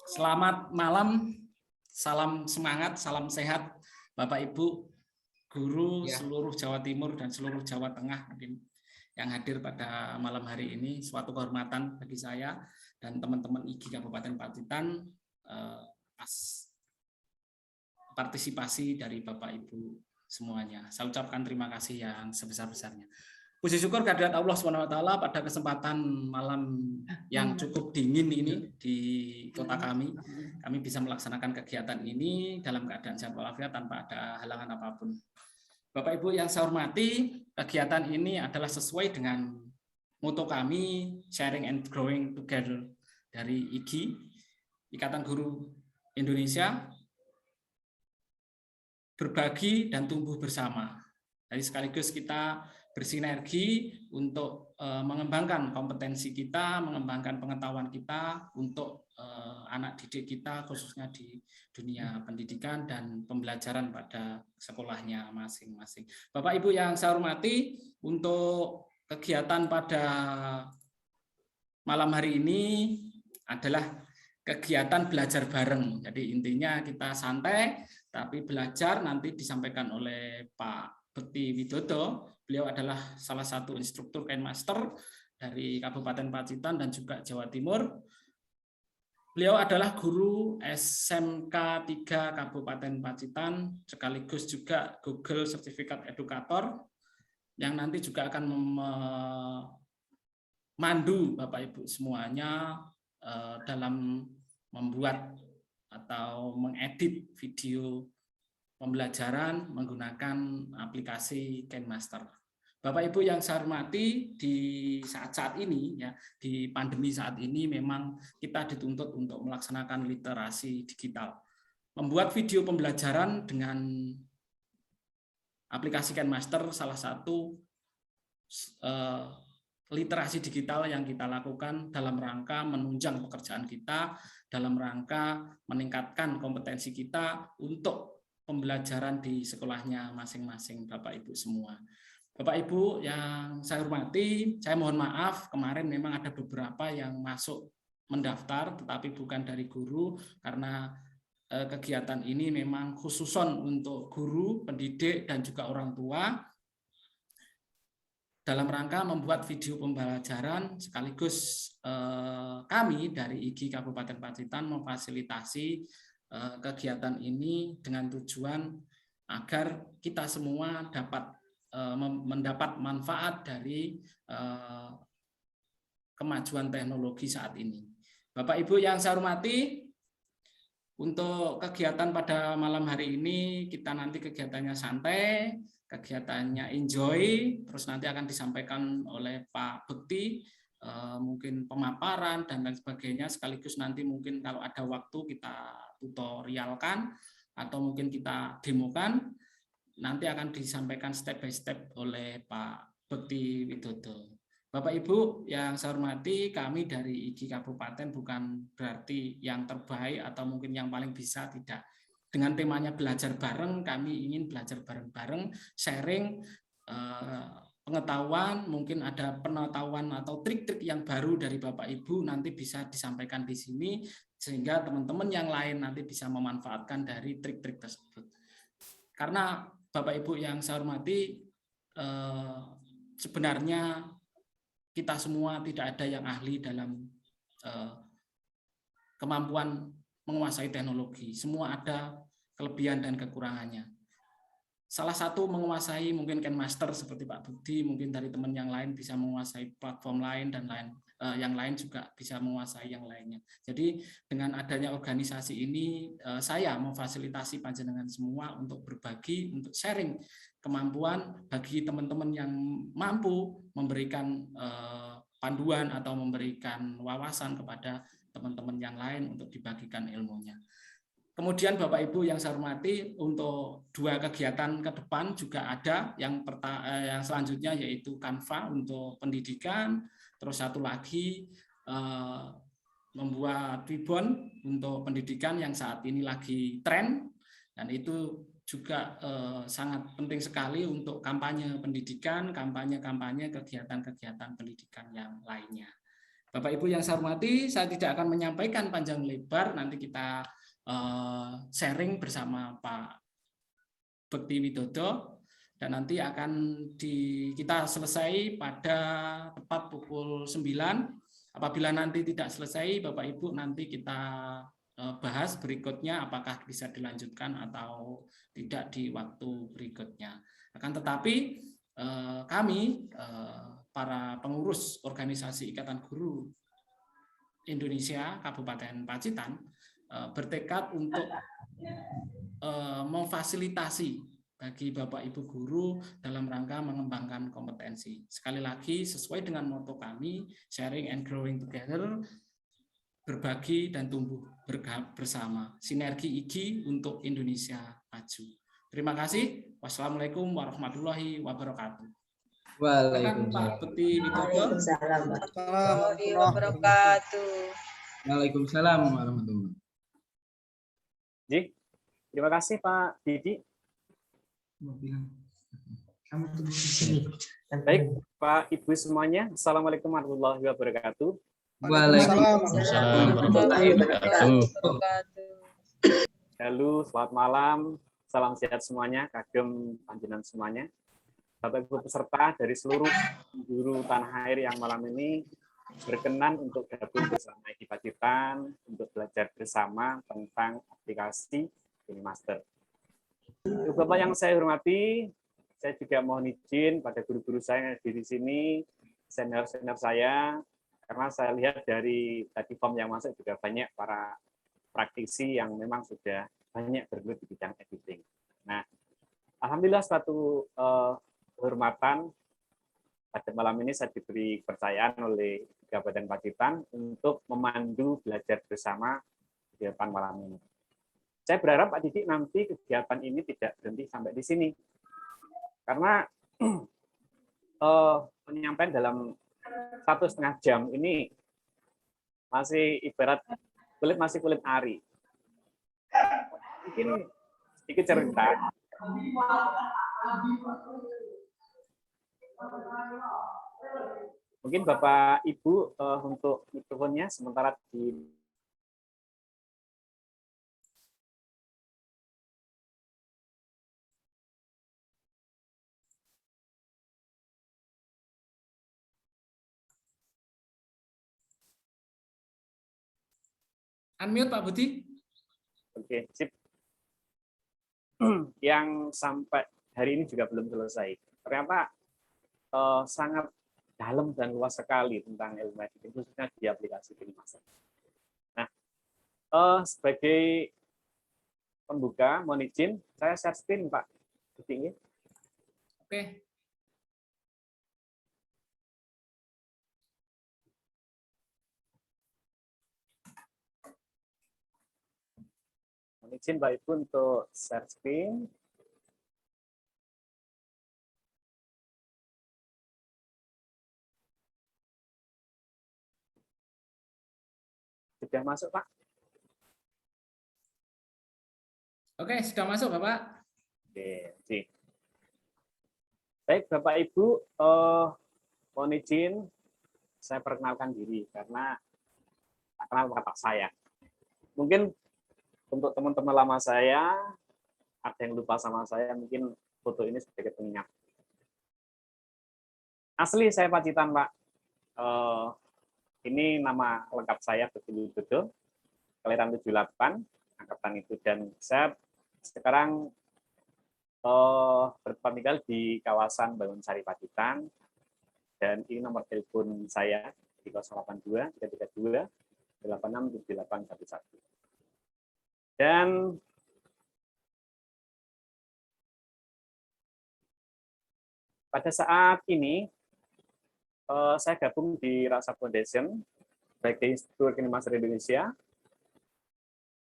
Selamat malam, salam semangat, salam sehat, Bapak Ibu, guru seluruh Jawa Timur dan seluruh Jawa Tengah yang hadir pada malam hari ini. Suatu kehormatan bagi saya dan teman-teman IGI Kabupaten Pacitan partisipasi dari Bapak Ibu semuanya. Saya ucapkan terima kasih yang sebesar-besarnya. Puji syukur kehadirat Allah SWT pada kesempatan malam yang cukup dingin ini di kota kami bisa melaksanakan kegiatan ini dalam keadaan sehat walafiat tanpa ada halangan apapun. Bapak Ibu yang saya hormati, kegiatan ini adalah sesuai dengan moto kami, Sharing and Growing Together dari IGI, Ikatan Guru Indonesia, berbagi dan tumbuh bersama. Jadi sekaligus kita bersinergi untuk mengembangkan kompetensi kita, mengembangkan pengetahuan kita untuk anak didik kita, khususnya di dunia pendidikan dan pembelajaran pada sekolahnya masing-masing. Bapak Ibu yang saya hormati, untuk kegiatan pada malam hari ini adalah kegiatan belajar bareng. Jadi intinya kita santai, tapi belajar nanti disampaikan oleh Pak Bekti Widodo. Beliau adalah salah satu instruktur Kenmaster dari Kabupaten Pacitan dan juga Jawa Timur. Beliau adalah guru SMK 3 Kabupaten Pacitan, sekaligus juga Google Certificate Educator, yang nanti juga akan memandu Bapak Ibu semuanya dalam membuat atau mengedit video pembelajaran menggunakan aplikasi Kenmaster. Bapak Ibu yang saya hormati, di saat-saat ini ya, di pandemi saat ini memang kita dituntut untuk melaksanakan literasi digital. Membuat video pembelajaran dengan aplikasi Kenmaster salah satu literasi digital yang kita lakukan dalam rangka menunjang pekerjaan kita, dalam rangka meningkatkan kompetensi kita untuk pembelajaran di sekolahnya masing-masing Bapak Ibu semua. Bapak Ibu yang saya hormati, saya mohon maaf kemarin memang ada beberapa yang masuk mendaftar tetapi bukan dari guru, karena kegiatan ini memang khususon untuk guru, pendidik dan juga orang tua dalam rangka membuat video pembelajaran, sekaligus kami dari IGI Kabupaten Pacitan memfasilitasi kegiatan ini dengan tujuan agar kita semua dapat mendapat manfaat dari kemajuan teknologi saat ini. Bapak Ibu yang saya hormati, untuk kegiatan pada malam hari ini kita nanti kegiatannya santai, kegiatannya enjoy, terus nanti akan disampaikan oleh Pak Bekti, mungkin pemaparan dan lain sebagainya, sekaligus nanti mungkin kalau ada waktu kita tutorialkan atau mungkin kita demokan, nanti akan disampaikan step by step oleh Pak Bekti Widodo. Bapak Ibu yang saya hormati, kami dari IGI Kabupaten bukan berarti yang terbaik atau mungkin yang paling bisa, tidak. Dengan temanya belajar bareng, kami ingin belajar bareng-bareng, sharing pengetahuan, mungkin ada pengetahuan atau trik-trik yang baru dari Bapak Ibu nanti bisa disampaikan di sini, sehingga teman-teman yang lain nanti bisa memanfaatkan dari trik-trik tersebut. Karena Bapak Ibu yang saya hormati, sebenarnya kita semua tidak ada yang ahli dalam kemampuan menguasai teknologi. Semua ada kelebihan dan kekurangannya. Salah satu menguasai mungkin Kenmaster seperti Pak Budi, mungkin dari teman yang lain bisa menguasai platform lain dan yang lain juga bisa menguasai yang lainnya. Jadi dengan adanya organisasi ini, saya memfasilitasi panjenengan semua untuk berbagi, untuk sharing kemampuan bagi teman-teman yang mampu memberikan panduan atau memberikan wawasan kepada teman-teman yang lain untuk dibagikan ilmunya. Kemudian Bapak Ibu yang saya hormati, untuk dua kegiatan ke depan juga ada. Yang selanjutnya yaitu Canva untuk pendidikan, terus satu lagi membuat ribbon untuk pendidikan yang saat ini lagi tren, dan itu juga sangat penting sekali untuk kampanye pendidikan, kampanye-kampanye kegiatan-kegiatan pendidikan yang lainnya. Bapak Ibu yang saya hormati, saya tidak akan menyampaikan panjang lebar, nanti kita sharing bersama Pak Bekti Widodo, dan nanti akan kita selesai pada tepat pukul 9. Apabila nanti tidak selesai, Bapak Ibu, nanti kita bahas berikutnya apakah bisa dilanjutkan atau tidak di waktu berikutnya. Akan tetapi kami para pengurus organisasi Ikatan Guru Indonesia Kabupaten Pacitan bertekad untuk memfasilitasi bagi Bapak Ibu guru dalam rangka mengembangkan kompetensi. Sekali lagi sesuai dengan moto kami, sharing and growing together, berbagi dan tumbuh bersama, sinergi IGI untuk Indonesia maju. Terima kasih. Wassalamualaikum warahmatullahi wabarakatuh. Silakan Pak Bekti Widodo. Waalaikumsalam warahmatullahi wabarakatuh. Waalaikumsalam warahmatullahi wabarakatuh. Terima kasih Pak Didi. Baik, Pak Ibu semuanya. Assalamualaikum warahmatullahi wabarakatuh. Waalaikumsalam warahmatullahi wabarakatuh. Halo, selamat malam. Salam sehat semuanya, kagem panjenengan semuanya. Bapak Ibu peserta dari seluruh guru tanah air yang malam ini berkenan untuk gabung bersama IGI Pacitan untuk belajar bersama tentang aplikasi Master. Bapak yang saya hormati, saya juga mohon izin pada guru-guru saya yang di sini, senior-senior saya, karena saya lihat dari tadi form yang masuk juga banyak para praktisi yang memang sudah banyak bergelut di bidang editing. Nah, alhamdulillah suatu kehormatan pada malam ini saya diberi kepercayaan oleh Kabupaten Pacitan untuk memandu belajar bersama kegiatan malam ini. Saya berharap Pak Didi nanti kegiatan ini tidak berhenti sampai di sini. Karena penyampaian dalam 1,5 jam ini masih ibarat masih kulit ari. Mungkin sedikit cerita. Mungkin Bapak Ibu untuk mikrofonnya sementara di Unmute Pak Budi. Oke, sip. Yang sampai hari ini juga belum selesai. Ternyata sangat dalam dan luas sekali tentang ilmu editing, khususnya di aplikasi KineMaster. Nah, sebagai pembuka, mohon izin, saya share screen, Pak. Oke. Mohon izin, Pak Ibu, untuk share screen. Sudah masuk, Pak? Oke, sudah masuk, Bapak. Oke, sip. Baik, Bapak Ibu, mohon izin saya perkenalkan diri karena tak kenal kata saya. Mungkin untuk teman-teman lama saya, ada yang lupa sama saya, mungkin foto ini sebagai pengingat. Asli saya Pacitan, Pak. Ini nama lengkap saya, Bekti Widodo, kelahiran 78, angkatan itu, dan saya sekarang bertempat tinggal di kawasan Bangunsari Pacitan, dan ini nomor telepon saya di 082 332 867811. Dan pada saat ini saya gabung di Rasa Foundation sebagai Instruktur KineMaster Indonesia,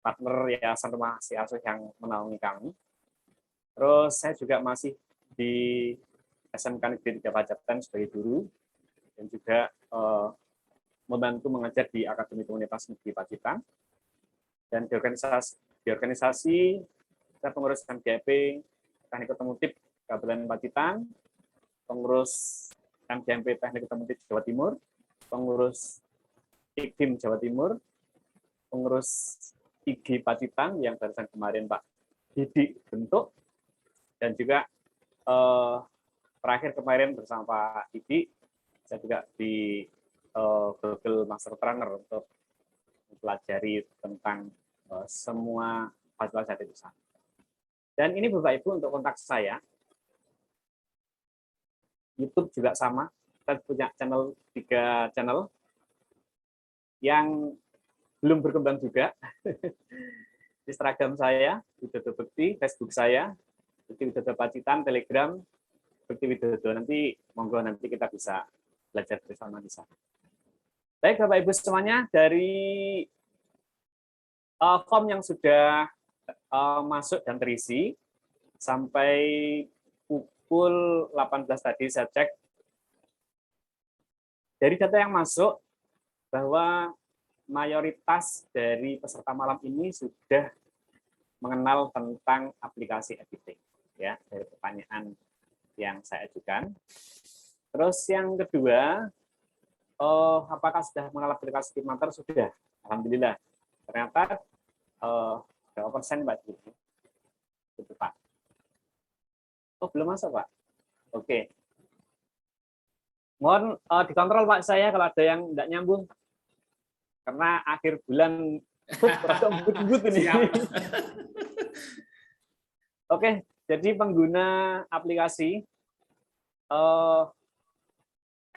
partner Yayasan Rumah Si Asuh yang menaungi kami. Terus saya juga masih di SMK Negeri 3 Pacitan sebagai guru dan juga membantu mengajar di Akademi Komunitas Negeri Pacitan. Dan di organisasi saya pengurus MGP Teknik Otomotif Kabupaten Pacitan, pengurus MGMP Teknik Otomotif Jawa Timur, pengurus Ikdim Jawa Timur, pengurus IG Pacitan yang barusan kemarin Pak Didi bentuk, dan juga terakhir kemarin bersama Pak Didi, saya juga di Google Master Trainer untuk mempelajari tentang semua fasilitas yang ada di sana. Dan ini Bapak Ibu untuk kontak saya. YouTube juga sama, kita punya channel 3 channel yang belum berkembang juga. Instagram saya, Widodo Bekti, Facebook saya, Bekti Widodo Pacitan, Telegram, Bekti Widodo. Nanti monggo nanti kita bisa belajar bersama di sana. Baik Bapak Ibu semuanya, dari form yang sudah masuk dan terisi sampai pukul 18 tadi saya cek, dari data yang masuk bahwa mayoritas dari peserta malam ini sudah mengenal tentang aplikasi editing, ya, dari pertanyaan yang saya ajukan. Terus yang kedua, apakah sudah mengenal aplikasi KineMaster? Sudah, alhamdulillah. Ternyata berapa persen Mbak Didi? Itu Pak. Oh, belum masuk Pak. Oke. Mohon dikontrol Pak saya kalau ada yang tidak nyambung. Karena akhir bulan rada but ini. Oke, jadi pengguna aplikasi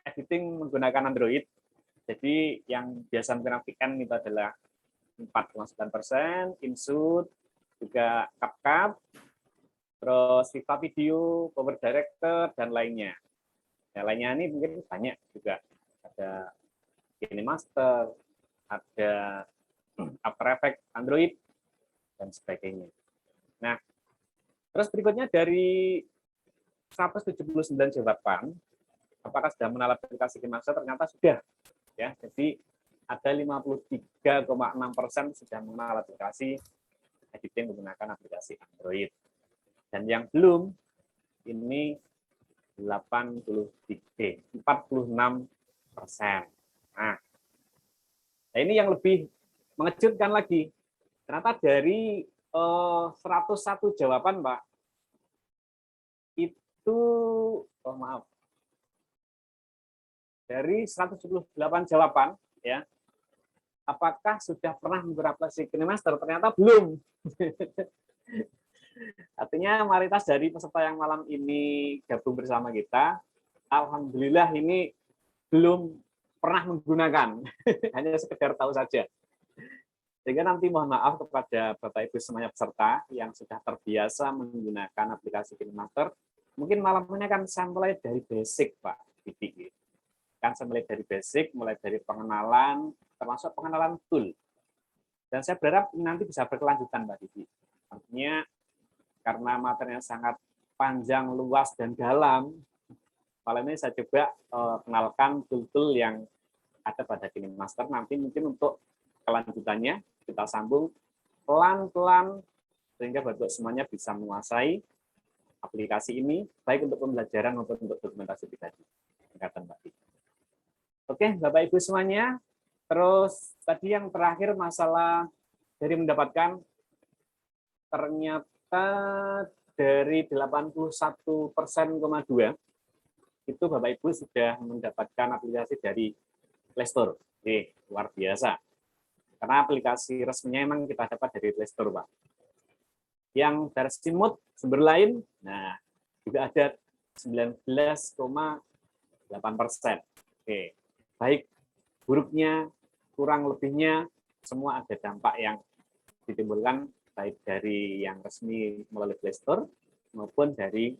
editing menggunakan Android. Jadi yang biasa menggunakan VN itu adalah 4,9%, InShoot, juga CapCut, terus Viva Video, Power Director, dan lainnya. Yang lainnya ini mungkin banyak juga. Ada KineMaster, ada After Effects, Android, dan sebagainya. Nah, terus berikutnya dari 179 jawaban, apakah sudah mengenal aplikasi KineMaster? Ternyata sudah. Ya, jadi ada 53,6% sudah mengenal aplikasi editing menggunakan aplikasi Android. Dan yang belum, ini 46%. Nah, ini yang lebih mengejutkan lagi. Ternyata dari 101 jawaban, Pak, itu, dari 178 jawaban, ya, apakah sudah pernah menggunakan aplikasi KineMaster? Ternyata belum. Artinya mayoritas dari peserta yang malam ini gabung bersama kita, alhamdulillah ini belum pernah menggunakan, hanya sekedar tahu saja. Sehingga nanti mohon maaf kepada Bapak Ibu semuanya peserta yang sudah terbiasa menggunakan aplikasi KineMaster, mungkin malam ini akan saya mulai dari basic, Pak Didi. Kan saya mulai dari basic, mulai dari pengenalan, termasuk pengenalan tool. Dan saya berharap nanti bisa berkelanjutan, Mbak Didi. Artinya, karena materinya sangat panjang, luas, dan dalam, malam ini saya coba kenalkan tool-tool yang ada pada KineMaster. Nanti mungkin untuk kelanjutannya, kita sambung pelan-pelan, sehingga Bapak semuanya bisa menguasai aplikasi ini, baik untuk pembelajaran maupun untuk dokumentasi pribadi. Ingatan Mbak Didi. Oke, Bapak Ibu semuanya. Terus tadi yang terakhir masalah dari mendapatkan, ternyata dari 81,2% itu Bapak Ibu sudah mendapatkan aplikasi dari Play Store. Oke, luar biasa. Karena aplikasi resminya memang kita dapat dari Play Store, Pak. Yang versi mood sumber lain, nah juga ada 19,8%. Oke, baik buruknya, kurang lebihnya, semua ada dampak yang ditimbulkan baik dari yang resmi melalui Play Store maupun dari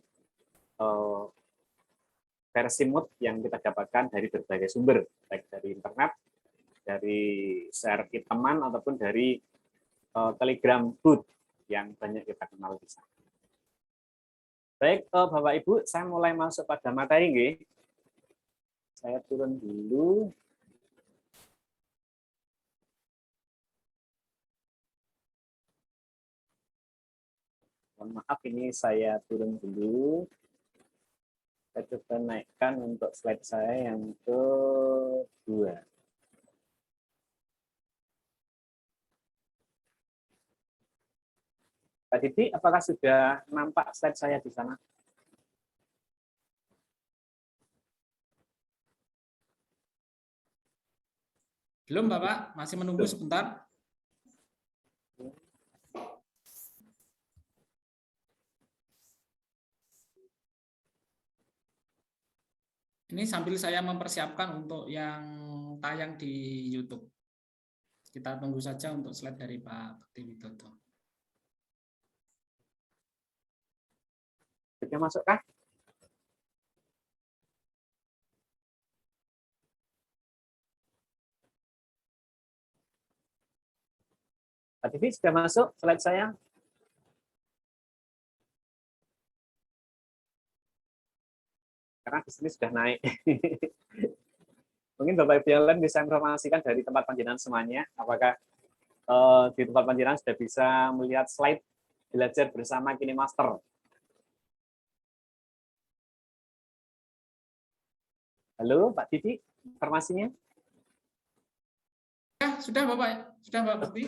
versi mood yang kita dapatkan dari berbagai sumber, baik dari internet, dari share teman, ataupun dari Telegram bot yang banyak kita kenal di sana. Baik, Bapak Ibu, saya mulai masuk pada materi, nggih. Saya turun dulu. Mohon maaf, ini saya turun dulu. Saya coba naikkan untuk slide saya yang kedua. Pak Didi, apakah sudah nampak slide saya di sana? Belum, Bapak. Masih menunggu sebentar. Ini sambil saya mempersiapkan untuk yang tayang di YouTube. Kita tunggu saja untuk slide dari Pak Bukti Widodo. Sudah masuk kah? Pak Didi sudah masuk slide saya? Karena di sini sudah naik. Mungkin Bapak Ibu yang lain bisa informasikan dari tempat panjenengan semuanya, apakah di tempat panjenengan sudah bisa melihat slide belajar bersama KineMaster. Halo, Pak Didi, informasinya? Ya, sudah Bapak, sudah Pak Bukti.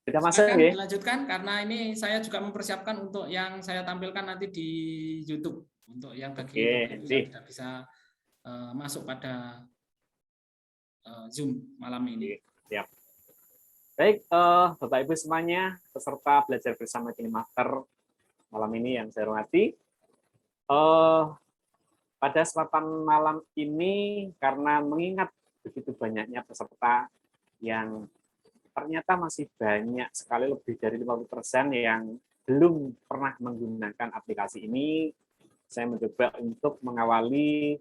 Sudah masuk Silakan ya? dilanjutkan karena ini saya juga mempersiapkan untuk yang saya tampilkan nanti di YouTube. Untuk yang bagi Bapak Ibu yang tidak bisa masuk pada Zoom malam ini. Siap. Baik, Bapak Ibu semuanya, peserta belajar bersama KineMaster malam ini yang saya hormati. Pada kesempatan malam ini, karena mengingat begitu banyaknya peserta yang ternyata masih banyak sekali, lebih dari 50% yang belum pernah menggunakan aplikasi ini, saya mencoba untuk mengawali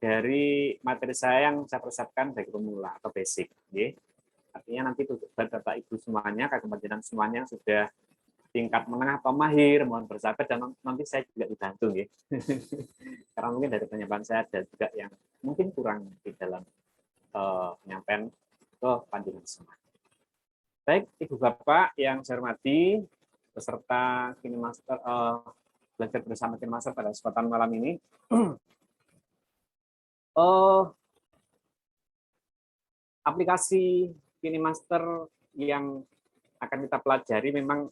dari materi saya yang saya persiapkan dari pemula atau basic. Artinya nanti untuk Bapak Ibu semuanya, kagum panjenengan semuanya sudah tingkat menengah atau mahir, mohon bersabar dan nanti saya juga dibantu. Karena mungkin dari penyampaian saya ada juga yang mungkin kurang di dalam penyampaian ke panjenengan semua. Baik, Ibu Bapak yang saya hormati, peserta KineMaster, belajar bersama KineMaster pada kesempatan malam ini. Aplikasi KineMaster yang akan kita pelajari memang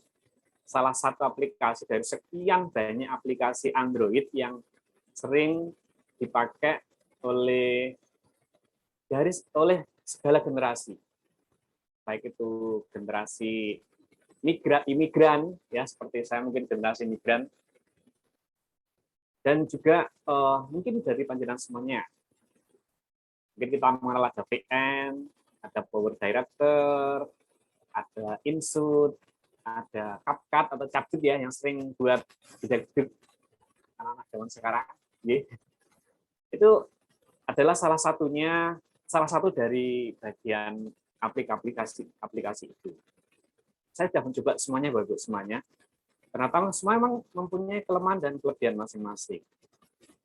salah satu aplikasi dari sekian banyak aplikasi Android yang sering dipakai oleh segala generasi. Baik itu generasi imigran, ya seperti saya mungkin generasi imigran, dan juga mungkin dari panjenengan semuanya. Mungkin kita mengenal ada VN, ada Power Director, ada Inshoot, ada CapCut atau CapCut ya yang sering buat detek anak-anak zaman sekarang. Itu adalah salah satu dari bagian aplikasi itu. Saya sudah mencoba semuanya, Bapak semuanya. Ternyata semua memang mempunyai kelemahan dan kelebihan masing-masing.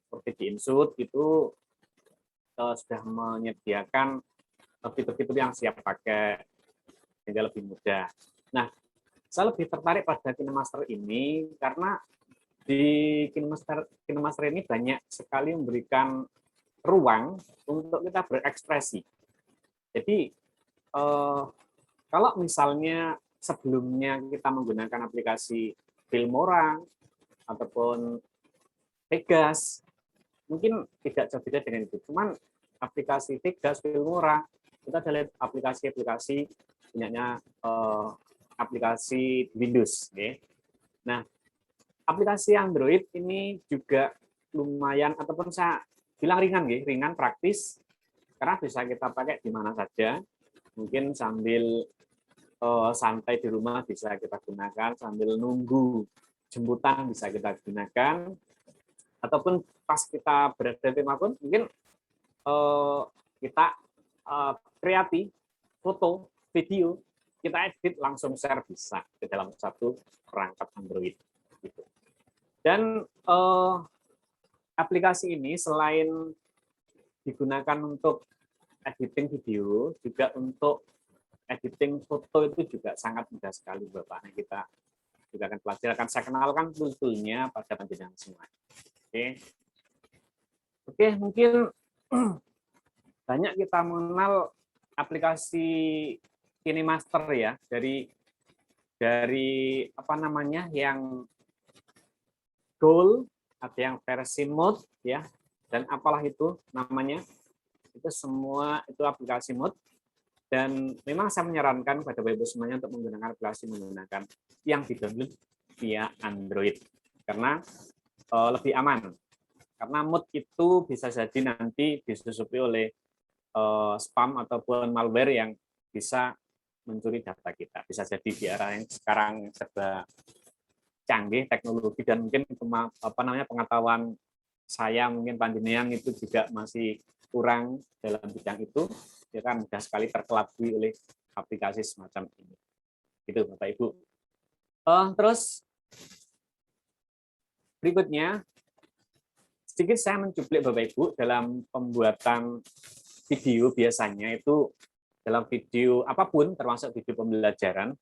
Seperti di Inshoot itu sudah menyediakan fitur-fitur yang siap pakai sehingga lebih mudah. Nah, saya lebih tertarik pada KineMaster ini karena di KineMaster ini banyak sekali memberikan ruang untuk kita berekspresi. Jadi kalau misalnya sebelumnya kita menggunakan aplikasi Filmora ataupun Vegas, mungkin tidak jauh beda dengan itu. Cuman aplikasi Vegas, Filmora, kita ada aplikasi-aplikasi punyanya aplikasi Windows. Nah, aplikasi Android ini juga lumayan, ataupun saya bilang ringan praktis, karena bisa kita pakai di mana saja. Mungkin sambil santai di rumah bisa kita gunakan, sambil nunggu jemputan bisa kita gunakan, ataupun pas kita berada di rumah pun mungkin kita kreatif, foto, video, kita edit langsung share bisa ke dalam satu perangkat Android. Gitu. Dan aplikasi ini selain digunakan untuk editing video, juga untuk editing foto itu juga sangat mudah sekali, Bapak. Nah, kita juga akan pelajari, saya kenalkan tool-toolnya pada panjenengan semua. Oke, mungkin banyak kita mengenal aplikasi KineMaster ya, dari dari apa namanya yang goal, ada yang versi mode ya, dan apalah itu namanya, itu semua itu aplikasi mode. Dan memang saya menyarankan pada Bapak Ibu semuanya untuk menggunakan aplikasi menggunakan yang di-download via Android karena lebih aman. Karena mode itu bisa jadi nanti disusupi oleh spam ataupun malware yang bisa mencuri data kita. Bisa jadi di era yang sekarang serba canggih teknologi dan mungkin apa namanya pengetahuan saya mungkin panjenengan itu juga masih kurang dalam bidang itu, ya kan mudah sekali terkelabui oleh aplikasi semacam ini. Itu Bapak Ibu. Terus berikutnya sedikit saya mencuplik Bapak Ibu dalam pembuatan video biasanya itu dalam video apapun termasuk video pembelajaran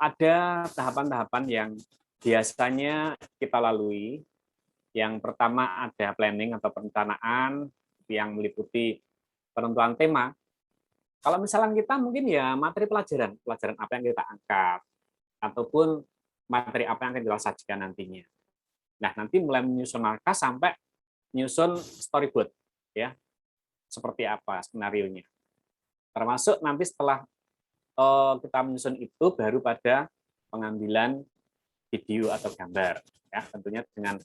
ada tahapan-tahapan yang biasanya kita lalui. Yang pertama ada planning atau perencanaan yang meliputi penentuan tema. Kalau misalnya kita mungkin ya materi pelajaran apa yang kita angkat, ataupun materi apa yang akan kita sajikan nantinya. Nah, nanti mulai menyusun markas sampai menyusun storyboard, ya, seperti apa skenarionya. Termasuk nanti setelah kita menyusun itu baru pada pengambilan video atau gambar, ya, tentunya dengan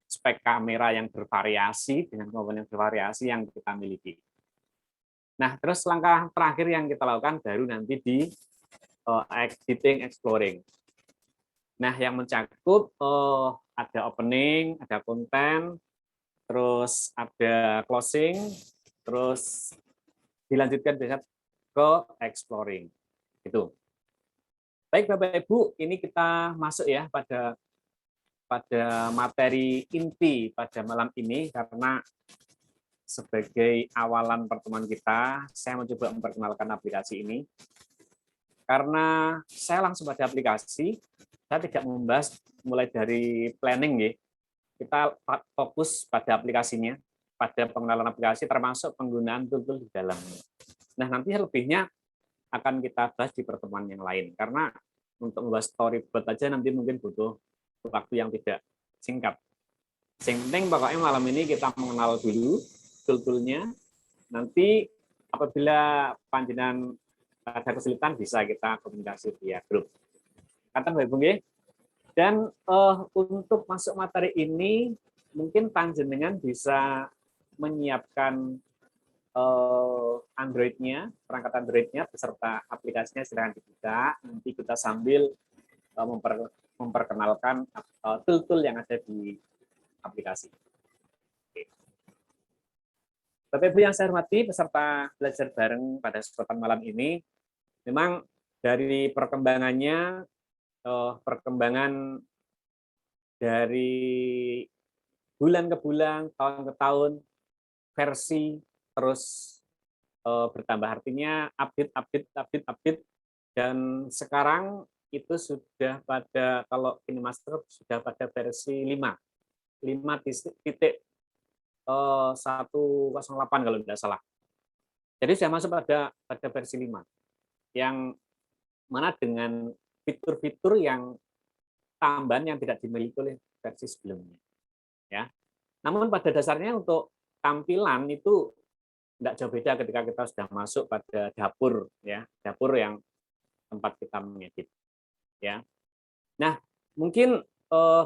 spek kamera yang bervariasi dengan komponen bervariasi yang kita miliki. Nah, terus langkah terakhir yang kita lakukan baru nanti di editing, exploring. Nah, yang mencakup ada opening, ada konten, terus ada closing, terus dilanjutkan biasa ke exploring. Itu. Baik Bapak Ibu, ini kita masuk ya pada materi inti pada malam ini karena sebagai awalan pertemuan kita, saya mencoba memperkenalkan aplikasi ini. Karena saya langsung pada aplikasi, saya tidak membahas mulai dari planning ya. Kita fokus pada aplikasinya, pada pengenalan aplikasi termasuk penggunaan tool-tool di dalamnya. Nah, nanti lebihnya akan kita bahas di pertemuan yang lain karena untuk membahas storyboard aja nanti mungkin butuh waktu yang tidak singkat. Yang penting pokoknya malam ini kita mengenal dulu tool-toolnya. Nanti apabila panjenengan ada kesulitan bisa kita komunikasi via grup. Kata Mbak Ibu nggih. Dan untuk masuk materi ini mungkin panjenengan bisa menyiapkan Android-nya, perangkat Android-nya beserta aplikasinya silahkan dibuka. Nanti kita sambil memperkenalkan tool-tool yang ada di aplikasi. Bapak Ibu yang saya hormati, peserta belajar bareng pada kesempatan malam ini, memang dari perkembangan dari bulan ke bulan, tahun ke tahun, versi terus bertambah, artinya update, dan sekarang itu sudah pada, kalau KineMaster sudah pada versi 5.108 kalau tidak salah. Jadi sudah masuk pada versi 5 yang mana dengan fitur-fitur yang tambahan yang tidak dimiliki oleh versi sebelumnya. Ya. Namun pada dasarnya untuk tampilan itu tidak jauh beda ketika kita sudah masuk pada dapur, ya, dapur yang tempat kita mengedit. Ya. Nah, mungkin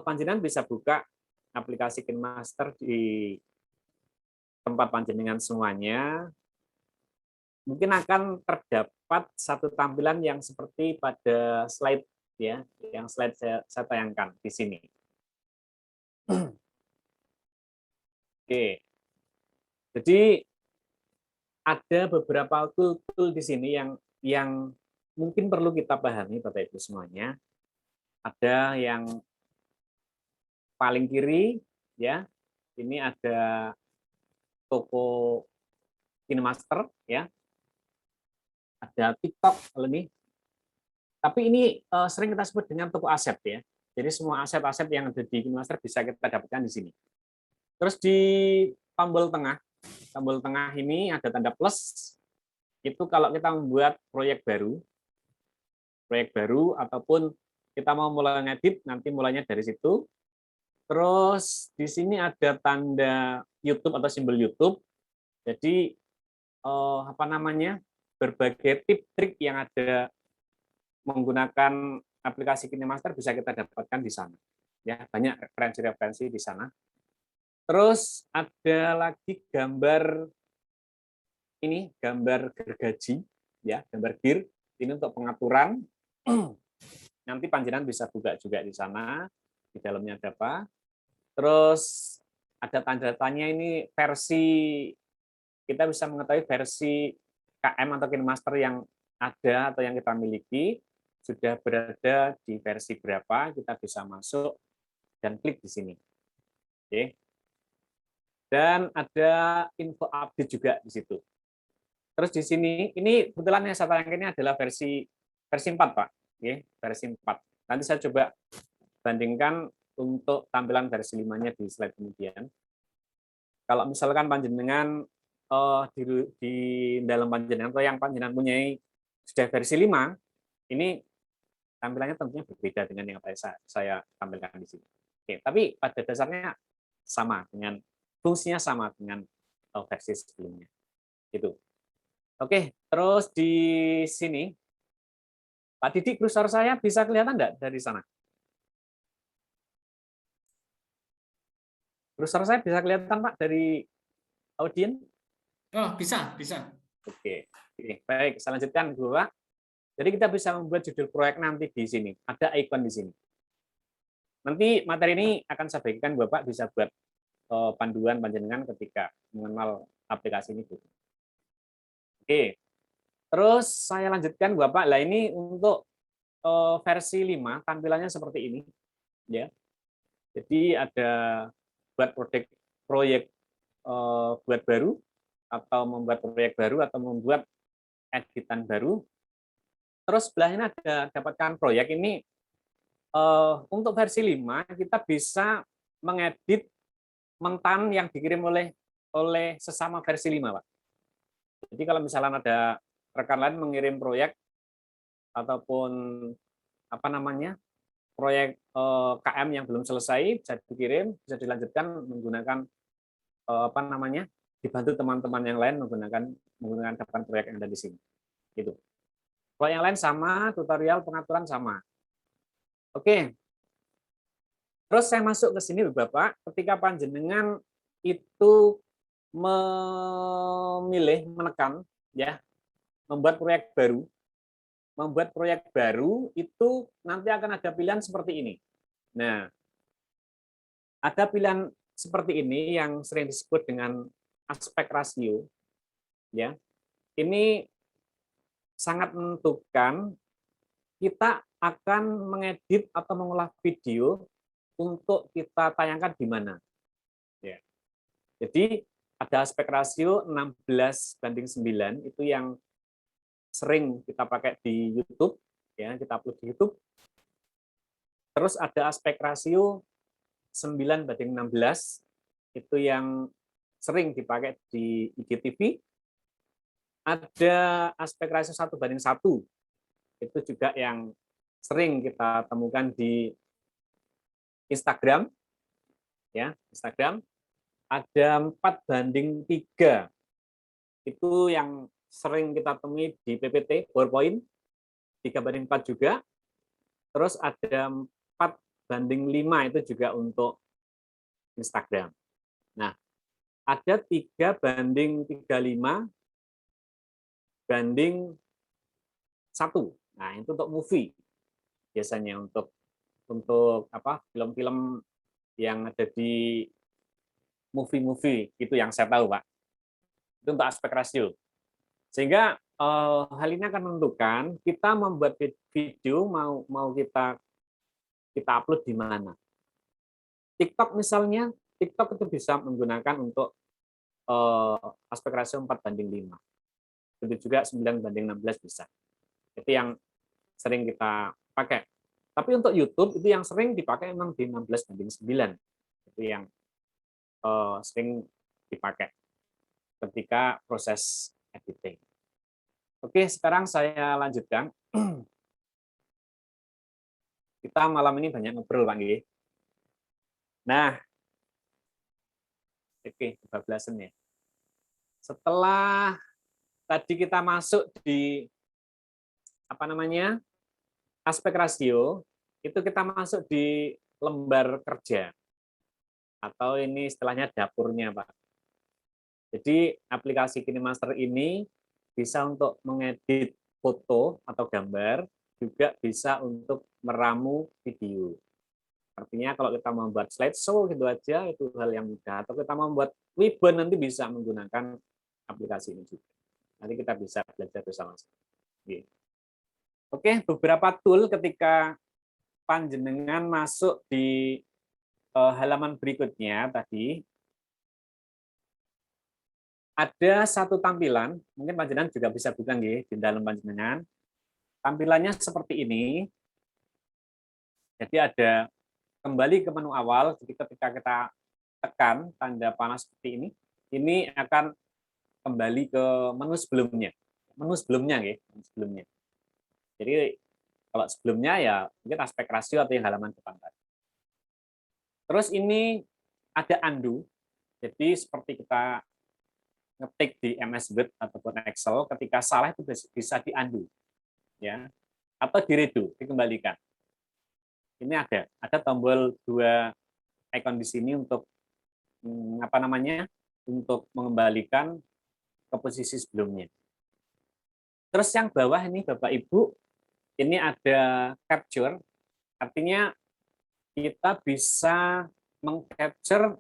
panjenengan bisa buka aplikasi KineMaster di tempat panjenengan semuanya. Mungkin akan terdapat satu tampilan yang seperti pada slide ya, yang slide saya tayangkan di sini. Oke. Jadi ada beberapa tool di sini yang mungkin perlu kita pahami Bapak Ibu semuanya. Ada yang paling kiri ya. Ini ada toko KineMaster ya. Ada TikTok kalau ini. Tapi ini sering kita sebut dengan toko aset ya. Jadi semua aset-aset yang ada di KineMaster bisa kita dapatkan di sini. Terus di tombol tengah ini ada tanda plus. Itu kalau kita membuat proyek baru proyek baru ataupun kita mau mulai ngedit, nanti mulainya dari situ. Terus di sini ada tanda YouTube atau simbol YouTube. Jadi apa namanya, berbagai tip-trik yang ada menggunakan aplikasi KineMaster bisa kita dapatkan di sana. Ya, banyak referensi-referensi di sana. Terus ada lagi gambar ini, gambar gergaji, ya, gambar gear. Ini untuk pengaturan. Nanti panjenengan bisa buka juga di sana. Di dalamnya ada apa? Terus ada tanda tanya ini versi, kita bisa mengetahui versi KM atau KineMaster yang ada atau yang kita miliki sudah berada di versi berapa, kita bisa masuk dan klik di sini. Oke. Dan ada info update juga di situ. Terus di sini, ini kebetulan yang saya tayangkan ini adalah versi 4, Pak. Oke, versi 4. Nanti saya coba bandingkan untuk tampilan versi 5-nya di slide kemudian. Kalau misalkan panjenengan di dalam panjenengan atau yang panjenengan punyai sudah versi 5, ini tampilannya tentunya berbeda dengan yang saya tampilkan di sini. Oke, tapi pada dasarnya sama dengan fungsinya sama dengan versi sebelumnya. Itu. Oke, terus di sini Pak Didik, kursor saya bisa kelihatan enggak dari sana? Kursor saya bisa kelihatan Pak dari audiens? Oh, bisa, bisa. Oke, baik, saya lanjutkan dulu Pak. Jadi kita bisa membuat judul proyek nanti di sini, ada ikon di sini. Nanti materi ini akan saya bagikan Bapak bisa buat panduan panjenengan ketika mengenal aplikasi ini. Oke, terus saya lanjutkan Bapak. Lah ini untuk versi 5 tampilannya seperti ini, ya. Jadi ada buat proyek buat baru atau membuat proyek baru atau membuat editan baru. Terus sebelahnya ada dapatkan proyek ini. Untuk versi 5 kita bisa mengedit mentan yang dikirim oleh sesama versi 5, Pak. Jadi kalau misalnya ada rekan lain mengirim proyek ataupun apa namanya, proyek KM yang belum selesai bisa dikirim, bisa dilanjutkan menggunakan apa namanya, dibantu teman-teman yang lain menggunakan daftar proyek yang ada di sini. Gitu. Proyek yang lain sama, tutorial pengaturan sama. Oke. Terus saya masuk ke sini Bapak, ketika panjenengan itu menekan ya, membuat proyek baru. Membuat proyek baru itu nanti akan ada pilihan seperti ini. Nah, ada pilihan seperti ini yang sering disebut dengan aspek rasio. Ya, ini sangat menentukan kita akan mengedit atau mengolah video untuk kita tayangkan di mana. Ya. Jadi ada aspek rasio 16:9 itu yang sering kita pakai di YouTube, ya kita upload di YouTube. Terus ada aspek rasio 9:16 itu yang sering dipakai di IGTV. Ada aspek rasio 1:1 itu juga yang sering kita temukan di Instagram, ya Instagram. Ada 4:3 itu yang sering kita temui di PPT PowerPoint, 3:4 juga. Terus ada 4:5 itu juga untuk Instagram. Nah, ada 3:35 banding 1. Nah, itu untuk movie. Biasanya untuk apa? Film-film yang ada di movie itu yang saya tahu, Pak. Itu untuk aspek rasio. Sehingga hal ini akan menentukan kita membuat video mau kita upload di mana. TikTok misalnya, TikTok itu bisa menggunakan untuk aspek rasio 4:5. Begitu juga 9:16 bisa. Itu yang sering kita pakai. Tapi untuk YouTube itu yang sering dipakai memang di 16:9. Itu yang sering dipakai ketika proses editing. Oke, sekarang saya lanjutkan. kita malam ini banyak ngobrol, Pak nggih. Nah, oke, kebablasan ya. Setelah tadi kita masuk di apa namanya? Aspek rasio, itu kita masuk di lembar kerja. Atau ini istilahnya dapurnya, Pak. Jadi aplikasi KineMaster ini bisa untuk mengedit foto atau gambar, juga bisa untuk meramu video. Artinya kalau kita membuat slideshow gitu aja, itu hal yang mudah. Atau kita membuat ribbon nanti bisa menggunakan aplikasi ini juga. Nanti kita bisa belajar bersama-sama. Oke, beberapa tool ketika panjenengan masuk di halaman berikutnya tadi, ada satu tampilan, mungkin panjenengan juga bisa buka di dalam panjenengan. Tampilannya seperti ini. Jadi ada kembali ke menu awal, jadi ketika kita tekan tanda panah seperti ini akan kembali ke menu sebelumnya. Menu sebelumnya, menu sebelumnya. Jadi kalau sebelumnya ya mungkin aspek rasio atau yang halaman depan tadi. Terus ini ada undo. Jadi seperti kita ngetik di MS Word ataupun Excel, ketika salah itu bisa di-undo. Ya. Atau di-redo, dikembalikan. Ini ada tombol 2 icon di sini untuk apa namanya? Untuk mengembalikan ke posisi sebelumnya. Terus yang bawah ini Bapak Ibu, ini ada capture, artinya kita bisa meng-capture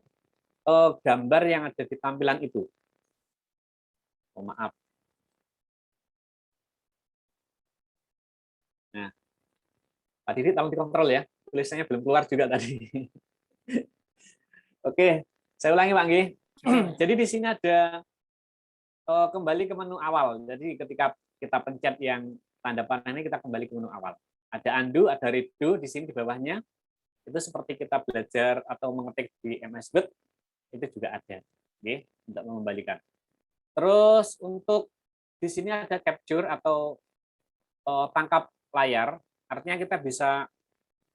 gambar yang ada di tampilan itu. Oh, maaf. Nah, Pak Didi tolong dikontrol ya, tulisannya belum keluar juga tadi. Oke, saya ulangi Pak Nggih. Jadi di sini ada kembali ke menu awal. Jadi ketika kita pencet yang tanda panah ini, kita kembali ke menu awal. Ada undo, ada redo di sini di bawahnya. Itu seperti kita belajar atau mengetik di MS Word, itu juga ada, untuk mengembalikan. Terus untuk di sini ada capture atau tangkap layar, artinya kita bisa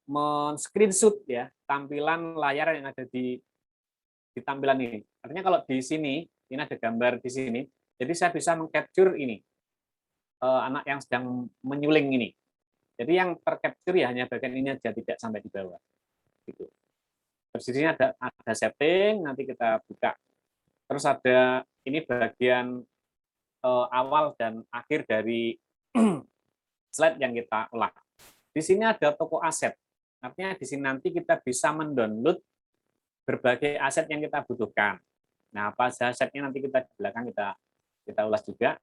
men-screenshot ya tampilan layar yang ada di tampilan ini. Artinya kalau di sini, ini ada gambar di sini, jadi saya bisa meng-capture ini, anak yang sedang menyuling ini. Jadi yang tercapture ya hanya bagian ini aja, tidak sampai di bawah. Gitu. Terus di sini ada setting, nanti kita buka. Terus ada ini bagian awal dan akhir dari slide yang kita olah. Di sini ada toko aset. Artinya di sini nanti kita bisa mendownload berbagai aset yang kita butuhkan. Nah, apa asetnya nanti kita di belakang kita ulas juga.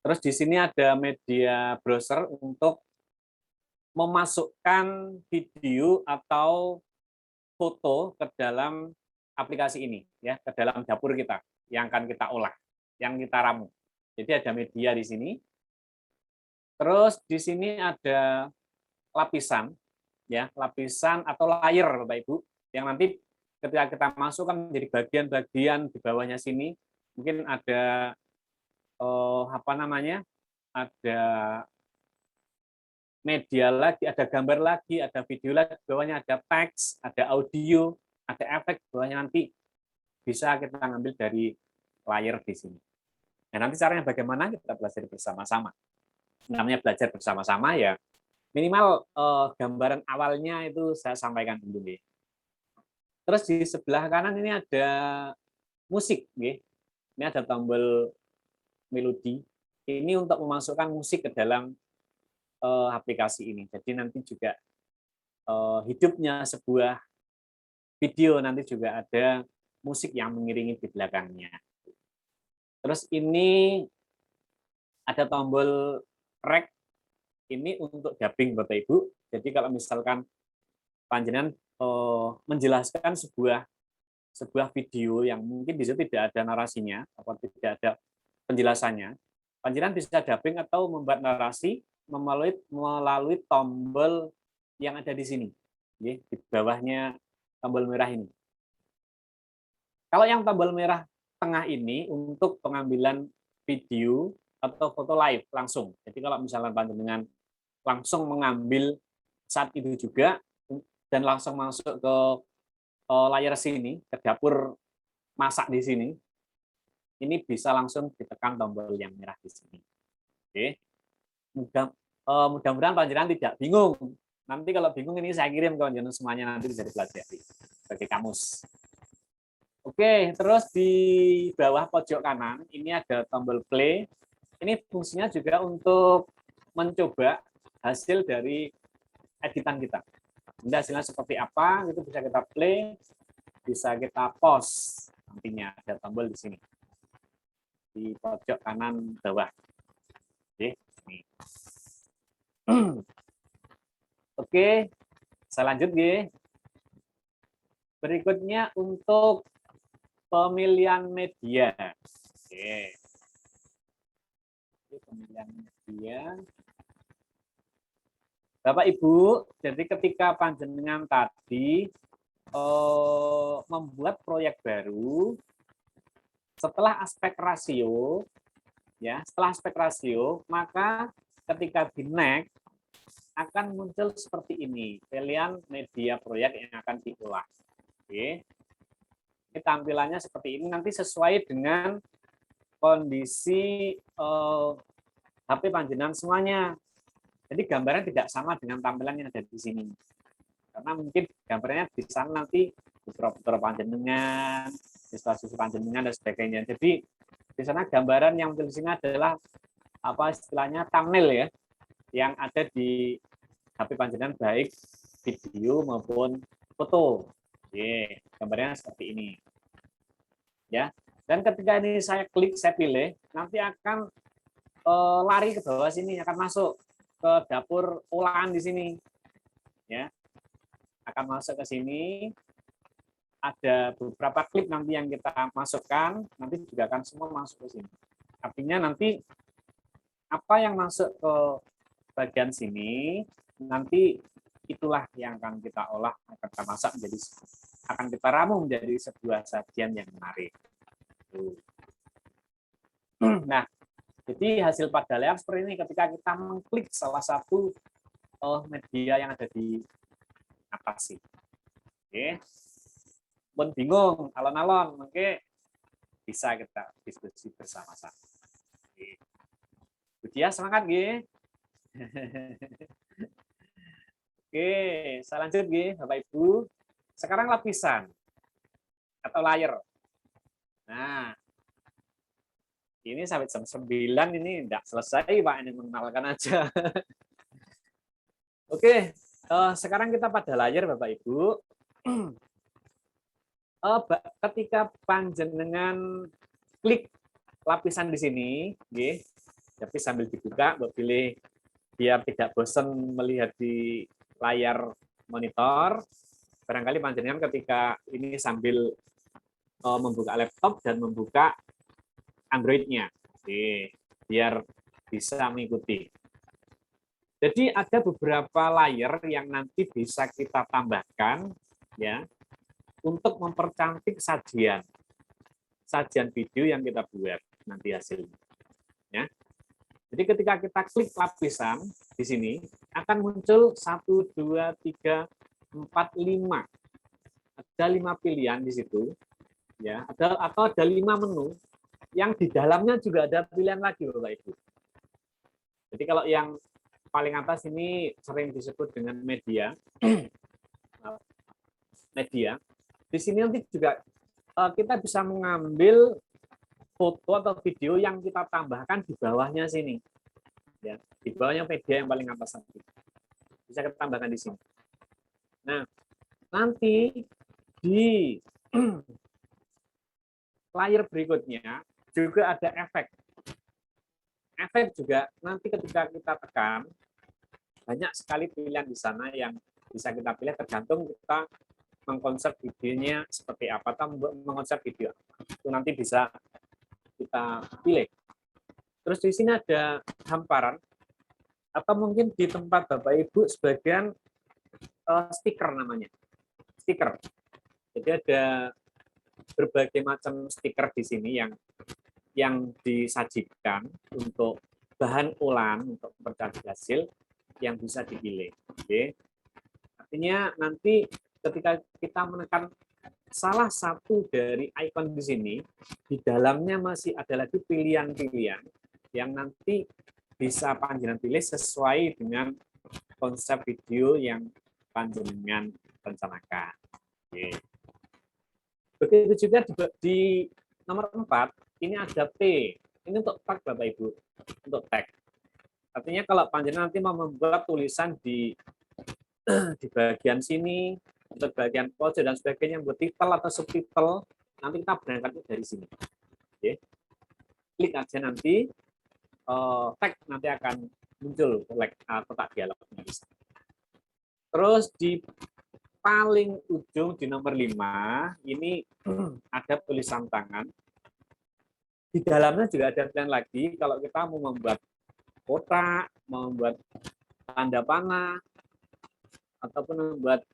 Terus di sini ada media browser untuk memasukkan video atau foto ke dalam aplikasi ini, ya, ke dalam dapur kita yang akan kita olah, yang kita ramu. Jadi ada media di sini. Terus di sini ada lapisan, ya, lapisan atau layer, Bapak Ibu, yang nanti ketika kita masukkan menjadi bagian-bagian di bawahnya sini, mungkin ada apa namanya, ada media lagi, ada gambar lagi, ada video lagi, di bawahnya ada teks, ada audio, ada efek, di bawahnya nanti bisa kita ngambil dari layar di sini. Nah, nanti caranya bagaimana kita belajar bersama-sama. Namanya belajar bersama-sama ya, minimal gambaran awalnya itu saya sampaikan dulu nih. Terus di sebelah kanan ini ada musik, nih. Ini ada tombol melodi. Ini untuk memasukkan musik ke dalam aplikasi ini. Jadi nanti juga hidupnya sebuah video nanti juga ada musik yang mengiringi di belakangnya. Terus ini ada tombol rec, ini untuk dubbing Bapak Ibu. Jadi kalau misalkan panjenengan menjelaskan sebuah video yang mungkin di situ tidak ada narasinya atau tidak ada penjelasannya, panjenengan bisa dubbing atau membuat narasi melalui tombol yang ada di sini, di bawahnya tombol merah ini. Kalau yang tombol merah tengah ini untuk pengambilan video atau foto live langsung. Jadi kalau misalnya panjenengan langsung mengambil saat itu juga dan langsung masuk ke layar sini, ke dapur masak di sini, ini bisa langsung ditekan tombol yang merah di sini. Oke. Mudah-mudahan panjenengan tidak bingung. Nanti kalau bingung ini saya kirim ke panjenengan semuanya, nanti bisa dipelajari sebagai kamus. Oke, terus di bawah pojok kanan ini ada tombol play. Ini fungsinya juga untuk mencoba hasil dari editan kita. Nanti hasilnya seperti apa, itu bisa kita play, bisa kita pause. Nantinya ada tombol di sini. Di pojok kanan bawah. Oke, ini. Oke, saya lanjut ya. Berikutnya untuk pemilihan media. Oke. Pemilihan media. Bapak Ibu, jadi ketika panjenengan tadi membuat proyek baru, setelah aspek rasio, ya, setelah aspek rasio, maka ketika di next akan muncul seperti ini, pilihan media proyek yang akan diolah. Oke. Ini tampilannya seperti ini, nanti sesuai dengan kondisi HP panjenengan semuanya. Jadi gambarnya tidak sama dengan tampilan yang ada di sini. Karena mungkin gambarnya di sana nanti putra-putra panjenengan, siswa-siswa panjenengan dan sebagainya. Jadi di sana gambaran yang muncul di sini adalah apa istilahnya thumbnail ya, yang ada di HP panjenengan baik video maupun foto. Oke, gambarnya seperti ini. Ya. Dan ketika ini saya klik, saya pilih, nanti akan lari ke bawah sini, akan masuk ke dapur olahan di sini. Ya. Akan masuk ke sini. Ada beberapa klip nanti yang kita masukkan, nanti juga akan semua masuk ke sini. Artinya nanti apa yang masuk ke bagian sini, nanti itulah yang akan kita olah, akan kita masak menjadi, akan kita ramu menjadi sebuah sajian yang menarik. Nah, jadi hasil pada layar seperti ini ketika kita mengklik salah satu media yang ada di atas sini. Oke. Pun bingung, alon-alon, oke, bisa kita diskusi bersama-sama. Budia semangat, G. Oke, saya lanjut, G, Bapak Ibu. Sekarang lapisan atau layer. Nah, ini sampai jam 9 ini tidak selesai, Pak, ini mengenalkan aja. Oke, sekarang kita pada layar, Bapak Ibu. Ketika panjenengan klik lapisan di sini, tapi sambil dibuka, Mbak pilih biar tidak bosan melihat di layar monitor. Barangkali panjenengan ketika ini sambil membuka laptop dan membuka Android-nya, biar bisa mengikuti. Jadi ada beberapa layer yang nanti bisa kita tambahkan, ya, untuk mempercantik sajian video yang kita buat nanti hasilnya. Ya. Jadi ketika kita klik lapisan di sini akan muncul 1, 2, 3, 4, 5. Ada 5 pilihan di situ, ya. Atau ada 5 menu yang di dalamnya juga ada pilihan lagi, Bapak Ibu. Jadi kalau yang paling atas ini sering disebut dengan media. Media. Di sini nanti juga kita bisa mengambil foto atau video yang kita tambahkan di bawahnya sini. Ya, di bawahnya media yang paling atas nanti. Bisa kita tambahkan di sini. Nah, nanti di layar berikutnya juga ada efek. Efek juga nanti ketika kita tekan, banyak sekali pilihan di sana yang bisa kita pilih tergantung kita mengkonsep videonya seperti apa atau mengkonsep video itu nanti bisa kita pilih. Terus di sini ada hamparan atau mungkin di tempat Bapak Ibu sebagian stiker namanya, stiker. Jadi ada berbagai macam stiker di sini yang disajikan untuk bahan olahan untuk mempercantik hasil yang bisa dipilih. Oke. Artinya nanti ketika kita menekan salah satu dari icon di sini, di dalamnya masih ada lagi pilihan-pilihan yang nanti bisa panjenengan pilih sesuai dengan konsep video yang panjenengan rencanakan. Oke. Begitu juga di nomor 4, ini ada T. Ini untuk tag Bapak Ibu, untuk tag. Artinya kalau panjenengan nanti mau membuat tulisan di bagian sini, untuk bagian pojok dan sebagainya, buat titel atau subtitle, nanti kita berangkatnya dari sini. Oke. Klik aja nanti, tag nanti akan muncul kotak dialognya. Terus di paling ujung di nomor 5, ini ada tulisan tangan. Di dalamnya juga ada pilihan lagi, kalau kita mau membuat kotak, mau membuat tanda panah, ataupun membuat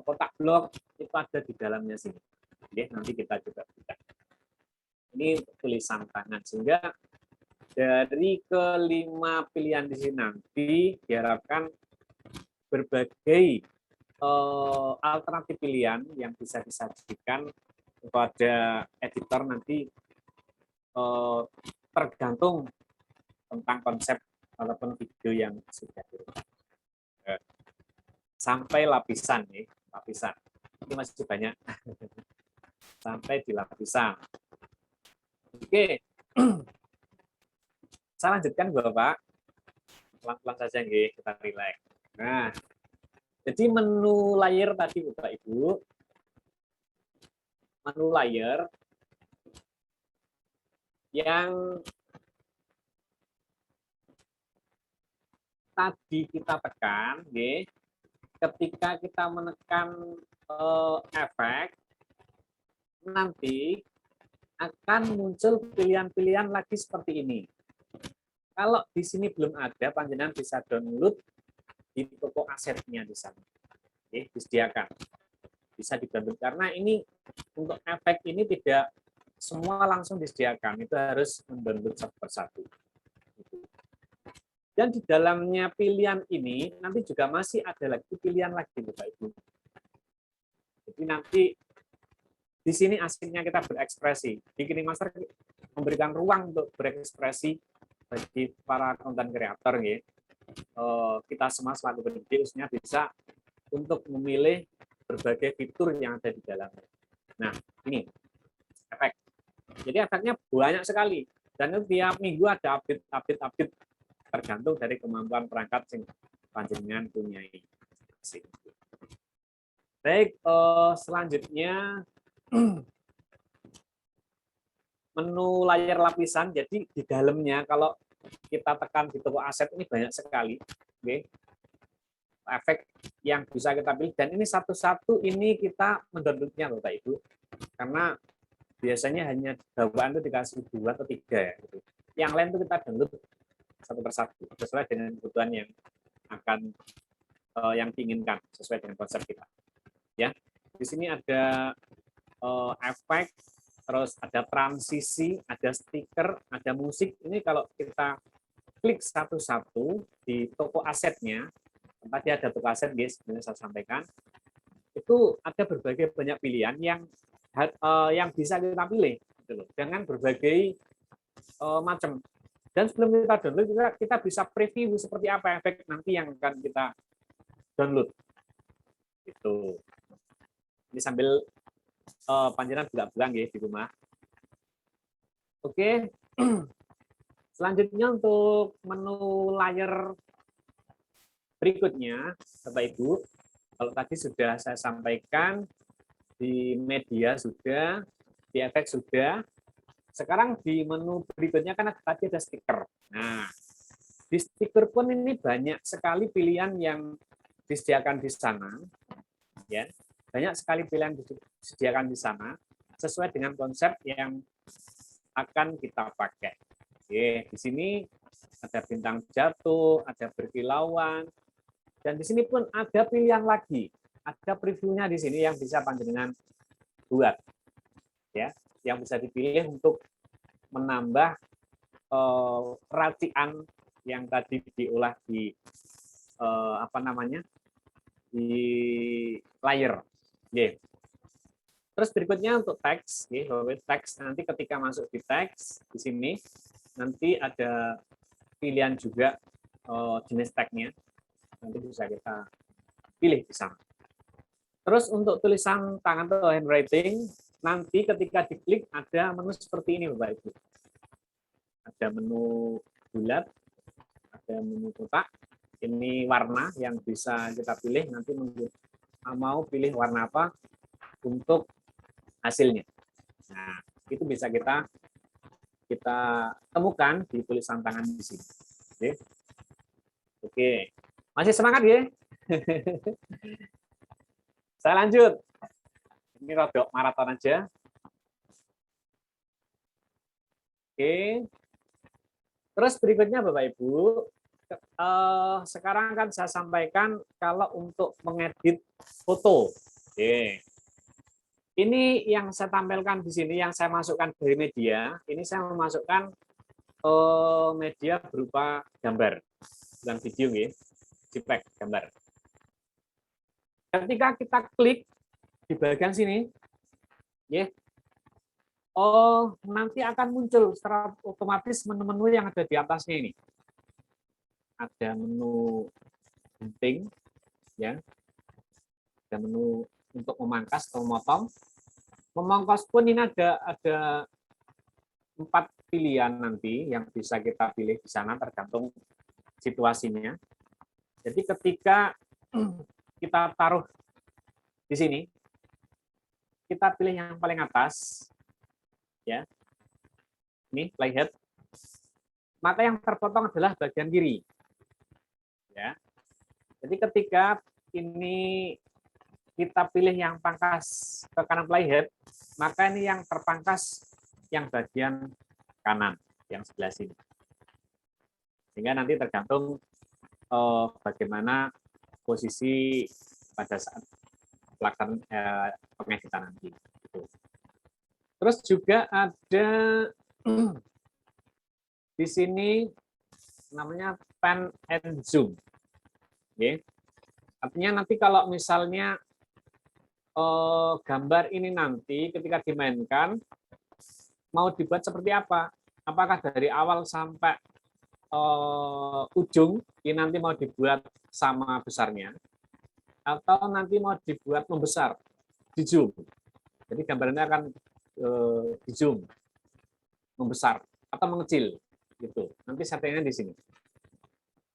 kotak blok, itu ada di dalamnya sini. Oke, nanti kita juga buka. Ini tulisan tangan, sehingga dari kelima pilihan di sini nanti diharapkan berbagai alternatif pilihan yang bisa disajikan kepada editor nanti tergantung tentang konsep ataupun video yang sudah dibuat. Sampai lapisan nih, lapisan. Ini masih banyak. Sampai di lapisan. Oke. Saya lanjutkan Bapak. Pelan-pelan saja nggih, kita relax. Nah, jadi menu layer tadi Bapak Ibu. Menu layer yang tadi kita tekan, nggih. Ketika kita menekan efek, nanti akan muncul pilihan-pilihan lagi seperti ini. Kalau di sini belum ada, panjenengan bisa download di toko asetnya di sana. Oke, disediakan. Bisa di-download karena ini untuk efek ini tidak semua langsung disediakan, itu harus mendownload satu persatu. Dan di dalamnya pilihan ini nanti juga masih ada lagi pilihan lagi Bapak Ibu. Jadi nanti di sini asiknya kita berekspresi. Di KineMaster memberikan ruang untuk berekspresi bagi para konten kreator, ya. Kita semua selaku pendidik khususnya bisa untuk memilih berbagai fitur yang ada di dalamnya. Nah, ini efek. Jadi efeknya banyak sekali dan tiap minggu ada update tergantung dari kemampuan perangkat yang panjenengan punyai. Baik, selanjutnya menu layar lapisan. Jadi di dalamnya kalau kita tekan di toko aset ini banyak sekali, okay, efek yang bisa kita pilih. Dan ini satu-satu ini kita mendownloadnya Bapak Ibu, karena biasanya hanya bawaan itu dikasih 2 atau 3 ya. Gitu. Yang lain itu kita download satu persatu sesuai dengan kebutuhan yang akan yang diinginkan sesuai dengan konsep kita. Ya, di sini ada efek, terus ada transisi, ada stiker, ada musik. Ini kalau kita klik satu-satu di toko asetnya, tadi ada toko aset, guys, sebenarnya saya sampaikan, itu ada berbagai banyak pilihan yang bisa kita pilih, gitu loh, dengan berbagai macam. Dan sebelum kita download, kita bisa preview seperti apa efek nanti yang akan kita download. Itu. Ini sambil panjenengan buka-buka ya di rumah. Oke. Selanjutnya untuk menu layar berikutnya, Bapak Ibu, kalau tadi sudah saya sampaikan di media sudah, di efek sudah. Sekarang di menu berikutnya kan tadi ada stiker. Nah, di stiker pun ini banyak sekali pilihan yang disediakan di sana, ya. Banyak sekali pilihan disediakan di sana sesuai dengan konsep yang akan kita pakai. Oke, di sini ada bintang jatuh, ada berkilauan, dan di sini pun ada pilihan lagi, ada previewnya di sini yang bisa panjenengan buat, ya, yang bisa dipilih untuk menambah racian yang tadi diolah di apa namanya di layar. Oke. Terus berikutnya untuk teks, teks nanti ketika masuk di teks di sini nanti ada pilihan juga jenis tagnya, nanti bisa kita pilih di sana. Terus untuk tulisan tangan atau handwriting, nanti ketika diklik ada menu seperti ini Bapak Ibu. Ada menu bulat, ada menu kotak, ini warna yang bisa kita pilih, nanti mau pilih warna apa untuk hasilnya. Nah, itu bisa kita temukan di tulisan tangan di sini. Oke. Oke. Masih semangat ya? Saya lanjut. Ini rodok maraton aja. Oke. Terus berikutnya Bapak Ibu, sekarang kan saya sampaikan kalau untuk mengedit foto. Oke. Ini yang saya tampilkan di sini, yang saya masukkan dari media. Ini saya memasukkan media berupa gambar, bukan video, ya, JPEG gambar. Ketika kita klik di bagian sini, ya, nanti akan muncul secara otomatis menu-menu yang ada di atasnya ini. Ada menu gunting, ya, ada menu untuk memangkas atau memotong. Memangkas pun ini ada 4 pilihan nanti yang bisa kita pilih di sana tergantung situasinya. Jadi ketika kita taruh di sini, kita pilih yang paling atas, ya. Ini playhead. Maka yang terpotong adalah bagian kiri, ya. Jadi ketika ini kita pilih yang pangkas ke kanan playhead, maka ini yang terpangkas yang bagian kanan, yang sebelah sini. Sehingga nanti tergantung bagaimana posisi pada saat pelaksanaan pengeditan nanti. Terus juga ada di sini namanya pan and zoom. Okay. Artinya nanti kalau misalnya gambar ini nanti ketika dimainkan mau dibuat seperti apa? Apakah dari awal sampai ujung ini nanti mau dibuat sama besarnya, atau nanti mau dibuat membesar, di zoom. Jadi gambarnya akan di zoom, membesar atau mengecil, gitu. Nanti settingnya di sini.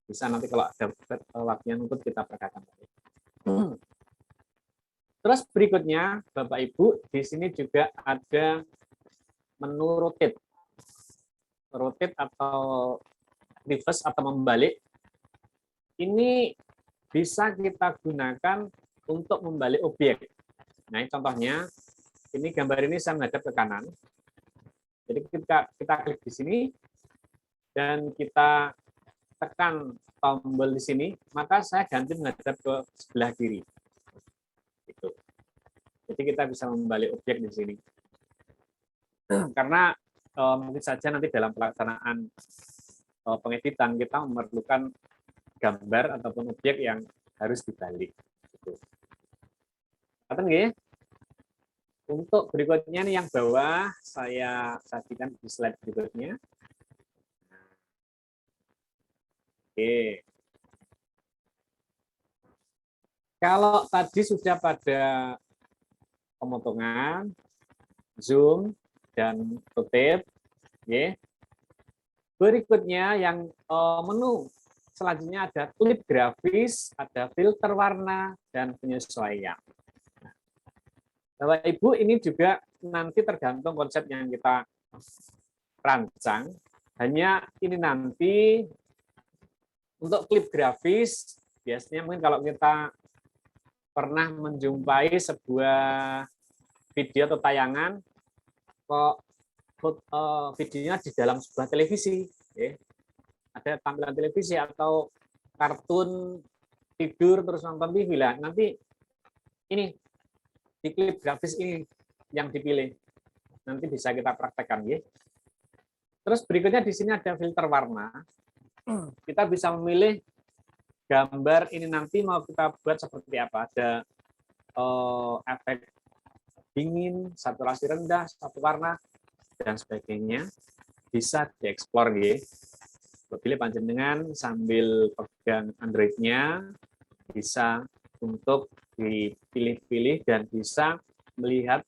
Bisa nanti kalau ada waktunya untuk kita peragakan. Terus berikutnya, Bapak Ibu, di sini juga ada menu rotate. Rotate atau reverse atau membalik. Ini bisa kita gunakan untuk membalik objek. Nah, contohnya, ini gambar ini saya menghadap ke kanan. Jadi kita klik di sini, dan kita tekan tombol di sini, maka saya ganti menghadap ke sebelah kiri. Gitu. Jadi kita bisa membalik objek di sini. Karena mungkin saja nanti dalam pelaksanaan pengeditan kita memerlukan gambar ataupun objek yang harus dibalik. Gitu. Katakan nggih? Untuk berikutnya nih yang bawah saya sajikan di slide berikutnya. Oke. Kalau tadi sudah pada pemotongan, zoom, dan rotate, ya. Berikutnya yang menu selanjutnya ada klip grafis, ada filter warna, dan penyesuaian. Bapak Ibu, ini juga nanti tergantung konsep yang kita rancang. Hanya ini nanti untuk klip grafis, biasanya mungkin kalau kita pernah menjumpai sebuah video atau tayangan, kok videonya di dalam sebuah televisi, ya. Ada tampilan televisi atau kartun tidur terus nonton TV lah. Nanti ini di klip grafis ini yang dipilih. Nanti bisa kita praktekkan, ya. Terus berikutnya di sini ada filter warna. Kita bisa memilih gambar ini nanti mau kita buat seperti apa? Ada efek dingin, saturasi rendah, satu warna, dan sebagainya. Bisa dieksplor ya. Pilih panjenengan sambil pegang Android-nya, bisa untuk dipilih-pilih dan bisa melihat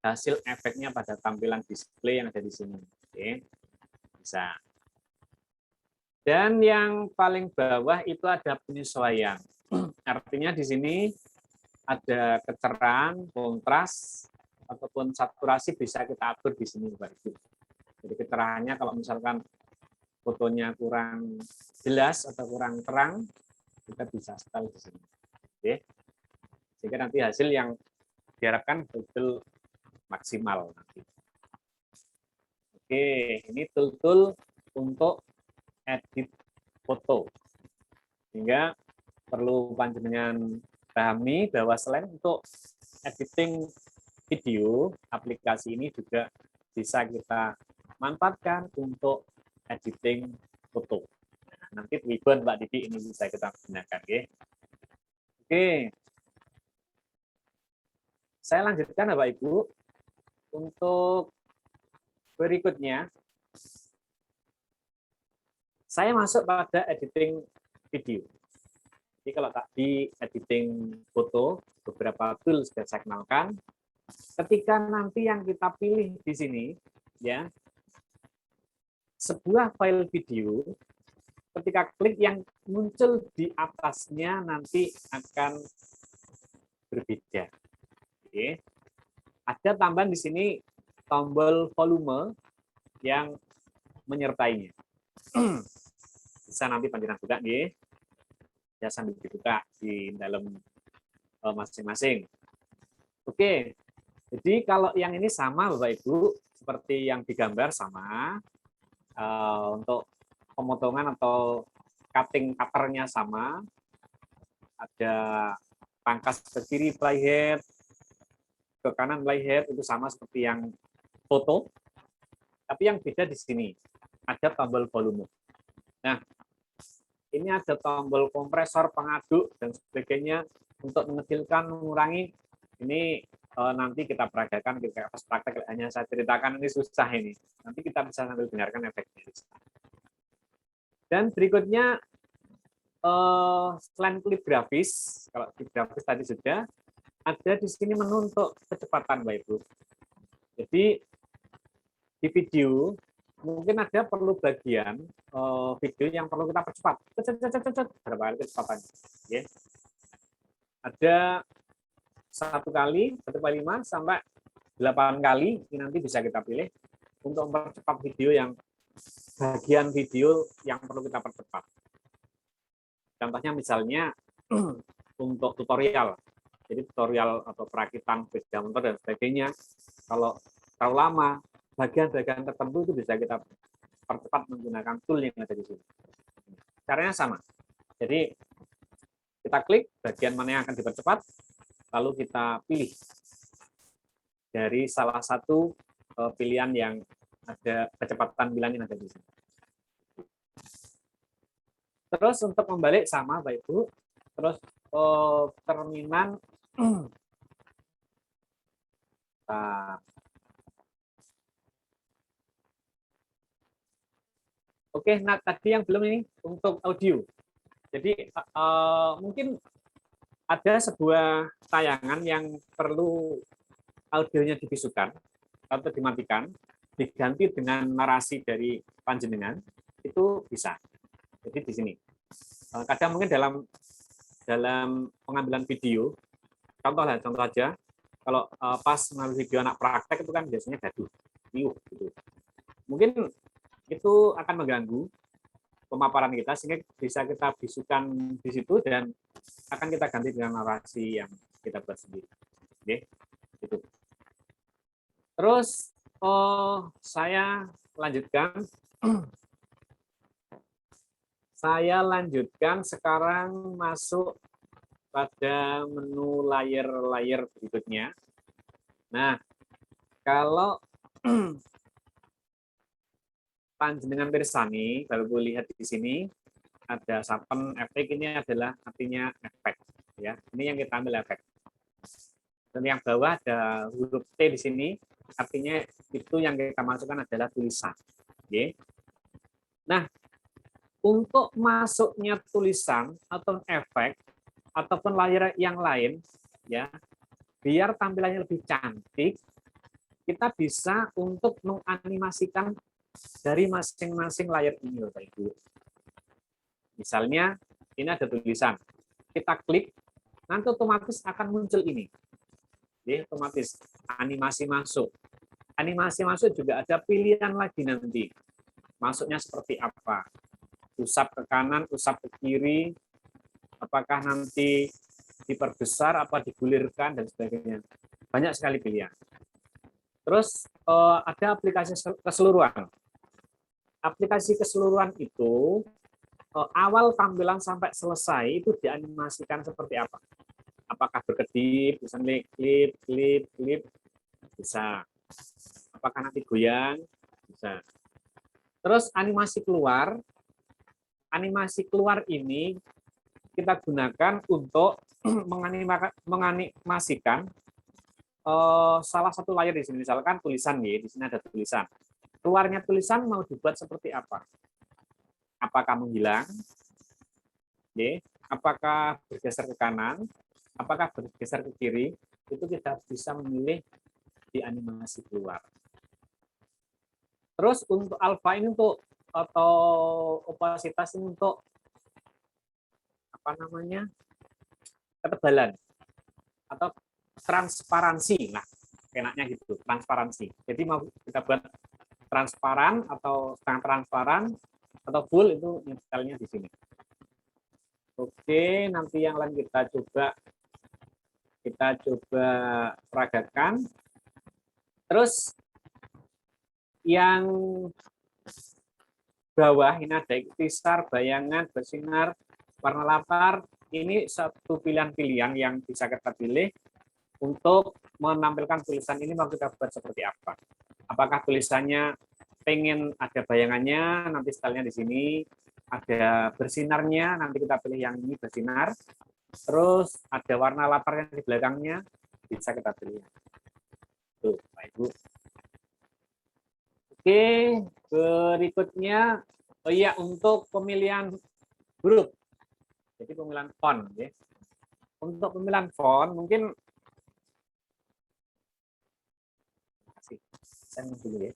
hasil efeknya pada tampilan display yang ada di sini. Oke. Bisa. Dan yang paling bawah itu ada penyesuaian. Artinya di sini ada kecerahan, kontras, ataupun saturasi bisa kita atur di sini, Bapak Ibu. Jadi kecerahannya kalau misalkan fotonya kurang jelas atau kurang terang, kita bisa setel di sini. Oke. Sehingga nanti hasil yang diharapkan betul maksimal nanti. Oke, ini tool-tool untuk edit foto. Sehingga perlu panjenengan pahami bahwa selain untuk editing video, aplikasi ini juga bisa kita manfaatkan untuk editing foto. Nah, nanti ribbon Mbak Didi ini bisa kita gunakan. Ya. Oke. Saya lanjutkan Bapak Ibu. Untuk berikutnya, saya masuk pada editing video. Jadi kalau di editing foto, beberapa tool sudah saya kenalkan. Ketika nanti yang kita pilih di sini, ya, sebuah file video, ketika klik yang muncul di atasnya nanti akan berbeda. Oke. Ada tambahan di sini tombol volume yang menyertainya. Bisa nanti panjenengan buka nih. Ya sambil dibuka di dalam masing-masing. Oke. Jadi kalau yang ini sama Bapak Ibu, seperti yang digambar sama. Untuk pemotongan atau cutting cutter-nya sama. Ada pangkas ke kiri playhead, ke kanan playhead itu sama seperti yang foto. Tapi yang beda di sini ada tombol volume. Nah, ini ada tombol kompresor, pengaduk dan sebagainya untuk mengecilkan, mengurangi. Ini nanti kita peragakan, kita pas praktek hanya saya ceritakan ini susah ini. Nanti kita bisa sambil dengarkan efeknya. Dan berikutnya selain klip grafis, kalau klip grafis tadi sudah ada di sini menu untuk kecepatan Bapak Ibu. Jadi di video mungkin ada perlu bagian video yang perlu kita percepat. Berapa kali kecepatannya? Ya. Ada 1 kali, 1/5 sampai 8 kali, ini nanti bisa kita pilih untuk mempercepat video yang bagian video yang perlu kita percepat. Contohnya misalnya untuk tutorial. Jadi tutorial atau perakitan sepeda motor dan sebagainya. Kalau terlalu lama, bagian-bagian tertentu itu bisa kita percepat menggunakan tool yang ada di sini. Caranya sama. Jadi kita klik bagian mana yang akan dipercepat, lalu kita pilih dari salah satu pilihan yang ada kecepatan pilihan yang ada di sini. Terus untuk membalik sama Bapak Ibu, terus terminan Oke, nah tadi yang belum ini untuk audio. Jadi mungkin ada sebuah tayangan yang perlu audionya dibisukan atau dimatikan, diganti dengan narasi dari panjenengan, itu bisa. Jadi di sini. Kadang mungkin dalam pengambilan video, contoh aja, kalau pas mengambil video anak praktek itu kan biasanya gaduh, riuh gitu. Mungkin itu akan mengganggu pemaparan kita sehingga bisa kita bisukan di situ dan akan kita ganti dengan narasi yang kita buat sendiri. Oke, itu. Terus saya lanjutkan. Saya lanjutkan sekarang masuk pada menu layer berikutnya. Nah, kalau panjenengan pirsani, kalau boleh lihat di sini, ada sapen, efek, ini adalah artinya efek. Ya, ini yang kita ambil efek. Dan yang bawah ada huruf T di sini, artinya itu yang kita masukkan adalah tulisan. Oke. Nah, untuk masuknya tulisan atau efek ataupun layar yang lain, ya, biar tampilannya lebih cantik, kita bisa untuk menganimasikan dari masing-masing layar ini, Bapak Ibu. Misalnya, ini ada tulisan. Kita klik, nanti otomatis akan muncul ini. Jadi, otomatis animasi masuk. Animasi masuk juga ada pilihan lagi nanti. Masuknya seperti apa? Usap ke kanan, usap ke kiri, apakah nanti diperbesar, apa digulirkan, dan sebagainya. Banyak sekali pilihan. Terus ada aplikasi keseluruhan. Aplikasi keseluruhan itu awal tampilan sampai selesai itu dianimasikan seperti apa? Apakah berkedip, bisa klip, klip, klip, bisa. Apakah nanti goyang, bisa. Terus animasi keluar ini kita gunakan untuk menganimasikan salah satu layar di sini, misalkan tulisan ya, di sini ada tulisan. Keluarnya tulisan mau dibuat seperti apa? Apakah menghilang? Apakah bergeser ke kanan? Apakah bergeser ke kiri? Itu kita bisa memilih di animasi keluar. Terus untuk alfa ini untuk atau opasitas ini untuk apa namanya? Ketebalan atau transparansi. Nah, enaknya gitu, transparansi. Jadi mau kita buat transparan atau setengah transparan atau full, itu detailnya di sini. Oke, nanti yang lain kita coba peragakan. Terus yang bawah ini ada ikhtisar, bayangan, bersinar, warna lapar. Ini satu pilihan-pilihan yang bisa kita pilih untuk menampilkan tulisan ini mau kita buat seperti apa. Apakah tulisannya pengen ada bayangannya, nanti stylenya di sini, ada bersinarnya, nanti kita pilih yang ini bersinar. Terus ada warna laparnya di belakangnya, bisa kita pilih. Tuh, Pak Ibu. Oke, berikutnya, oh iya, untuk pemilihan huruf. Jadi pemilihan font. Ya. Untuk pemilihan font, mungkin saya dulu ya.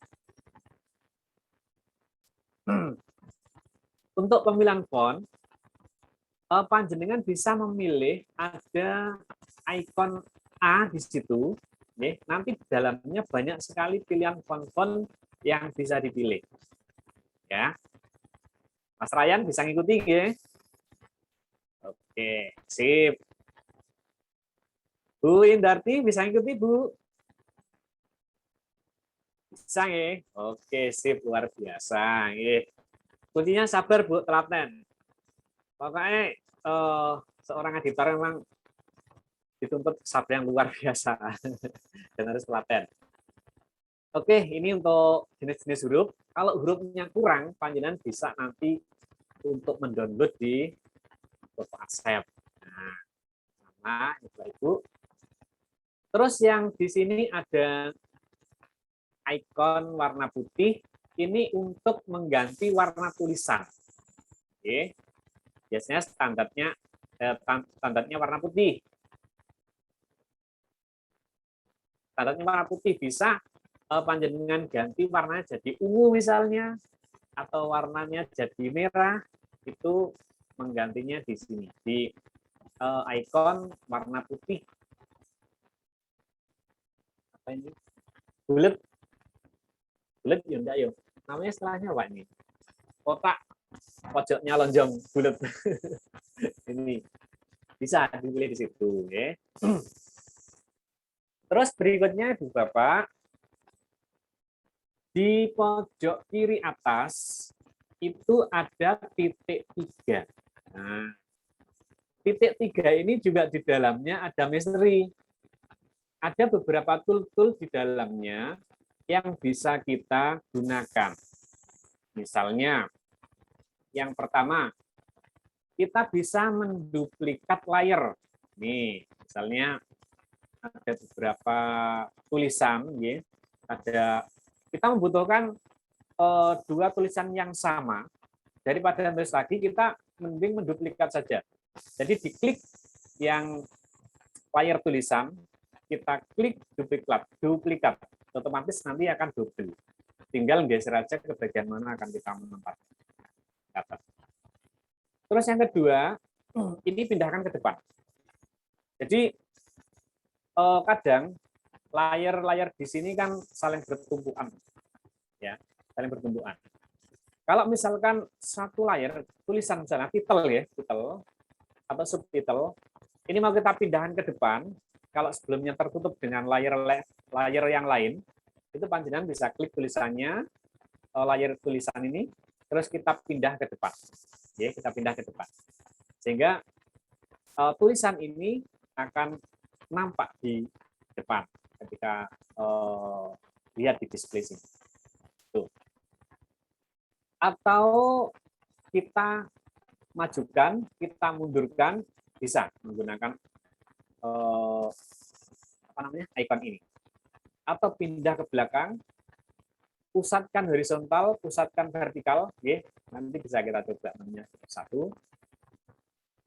Untuk pemilihan font, panjenengan bisa memilih ada ikon A di situ. Ya. Nanti di dalamnya banyak sekali pilihan font-font yang bisa dipilih. Ya, Mas Ryan bisa ngikuti ya? Oke, sip. Bu Indarti bisa ngikuti, Bu? Bisa ya? Oke, sip, luar biasa. Ya. Kuncinya sabar, Bu, telaten. Pokoknya seorang editor memang dituntut sabar yang luar biasa dan harus telaten. Oke, ini untuk jenis-jenis huruf. Kalau hurufnya kurang, panjenengan bisa nanti untuk mendownload di Foto Asep. Nah, sama Ibu. Terus yang di sini ada ikon warna putih. Ini untuk mengganti warna tulisan. Oke. Biasanya standarnya warna putih. Standarnya warna putih, bisa panjenengan ganti warnanya jadi ungu misalnya, atau warnanya jadi merah, itu menggantinya di sini, di ikon warna putih. Apa ini? Bulat ya enggak yo. Namanya setelahnya apa ini? Kotak, pojoknya lonjong, bulat. Ini bisa dipilih di situ, ya. Terus berikutnya Ibu Bapak, di pojok kiri atas itu ada titik 3. Nah, titik 3 ini juga di dalamnya ada misteri. Ada beberapa tool-tool di dalamnya yang bisa kita gunakan. Misalnya, yang pertama, kita bisa menduplikat layar. Nih, misalnya ada beberapa tulisan, ya. Kita membutuhkan dua tulisan yang sama. Daripada nulis lagi, kita mending menduplikat saja. Jadi diklik yang layar tulisan, kita klik duplikat, otomatis nanti akan double. Tinggal geser aja ke bagian mana akan kita menempatkan. Terus yang kedua, ini pindahkan ke depan. Jadi kadang layar-layar di sini kan saling bertumpuan, ya, saling bertumpuan. Kalau misalkan satu layar tulisan misalnya titel atau subtitle, ini mau kita pindahkan ke depan. Kalau sebelumnya tertutup dengan layar yang lain, itu panjenengan bisa klik tulisannya, layar tulisan ini, terus kita pindah ke depan. Ya, kita pindah ke depan. Sehingga tulisan ini akan nampak di depan ketika lihat di display sini. Tuh. Atau kita majukan, kita mundurkan, bisa menggunakan ikon ini. Atau pindah ke belakang, pusatkan horizontal, pusatkan vertikal, ya. Nanti bisa kita coba namanya satu.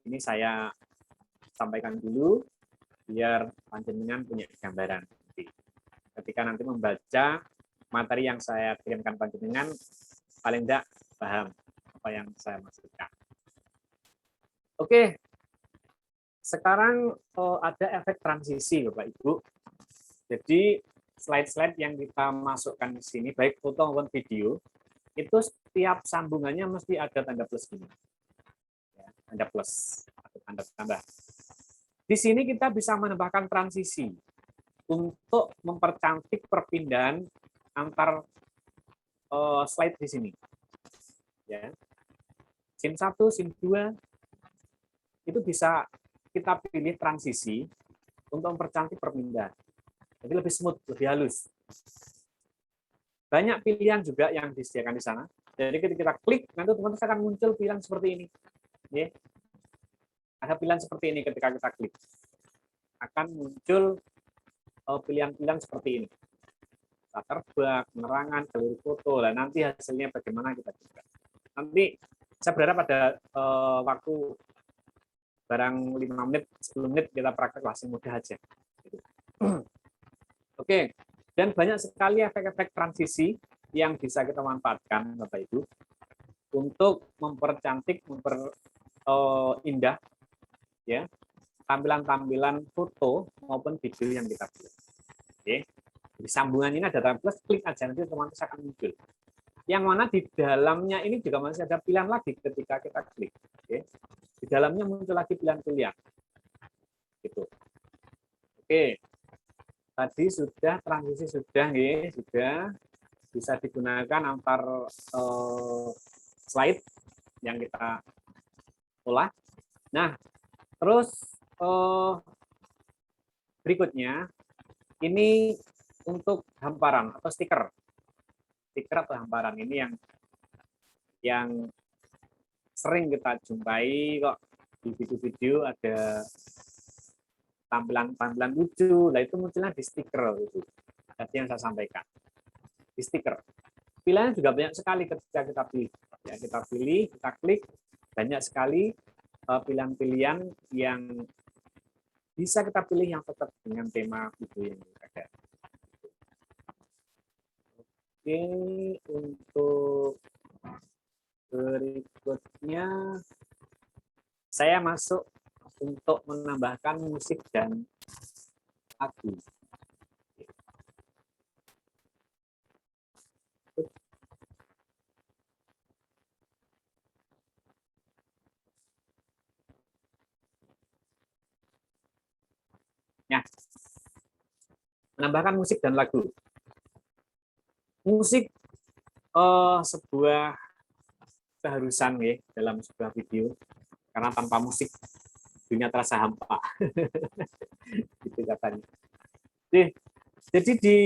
Ini saya sampaikan dulu biar panjenengan punya gambaran. Ketika nanti membaca materi yang saya kirimkan panjenengan, paling tidak paham apa yang saya maksudkan. Oke, sekarang ada efek transisi, Bapak Ibu. Jadi slide-slide yang kita masukkan di sini, baik foto maupun video, itu setiap sambungannya mesti ada tanda plus ini. Ya, tanda plus atau tanda tambah. Di sini kita bisa menambahkan transisi untuk mempercantik perpindahan antar slide di sini. Ya. Scene 1, scene 2, itu bisa kita pilih transisi untuk mempercantik perpindahan. Jadi lebih smooth, lebih halus. Banyak pilihan juga yang disediakan di sana. Jadi ketika kita klik, nanti teman-teman akan muncul pilihan seperti ini. Ya. Ada pilihan seperti ini ketika kita klik. Akan muncul pilihan-pilihan seperti ini. Terbang, penerangan, galeri foto, dan nanti hasilnya bagaimana kita juga. Nanti saya berharap pada waktu barang 5 menit, 10 menit kita praktek langsung mudah aja. Oke, dan banyak sekali efek-efek transisi yang bisa kita manfaatkan, Bapak Ibu, untuk mempercantik, memperindah, ya, tampilan-tampilan foto maupun video yang kita buat. Oke, di sambungan ini ada tanda plus, klik aja nanti otomatis akan muncul. Yang mana di dalamnya ini juga masih ada pilihan lagi ketika kita klik. Oke, di dalamnya muncul lagi pilihan-pilihan. Gitu. Oke. Tadi sudah transisi sudah bisa digunakan antar slide yang kita olah. Nah, terus berikutnya ini untuk hamparan atau stiker atau hamparan ini yang sering kita jumpai kok di video-video ada tampilan lucu, lah itu munculnya di stiker itu. Tadi yang saya sampaikan. Di stiker. Pilihannya juga banyak sekali ketika kita pilih. Ya, kita pilih, kita klik, banyak sekali pilihan-pilihan yang bisa kita pilih yang tetap dengan tema video yang ada. Oke, untuk berikutnya saya masuk untuk menambahkan musik dan lagu. Ya. Menambahkan musik dan lagu. Musik sebuah keharusan ya dalam sebuah video, karena tanpa musik dunia terasa hampa. Gitu katanya. Jadi di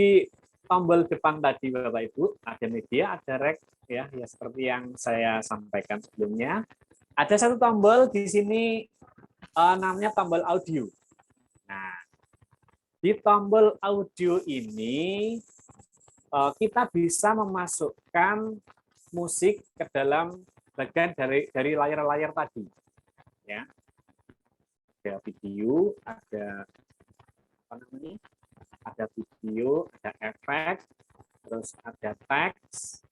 tombol depan tadi Bapak Ibu ada media, ada rek ya seperti yang saya sampaikan sebelumnya. Ada satu tombol di sini namanya tombol audio. Nah, di tombol audio ini kita bisa memasukkan musik ke dalam bagian dari layar-layar tadi. Ya, ada video, ada apa namanya? Ada video, ada efek, terus ada teks,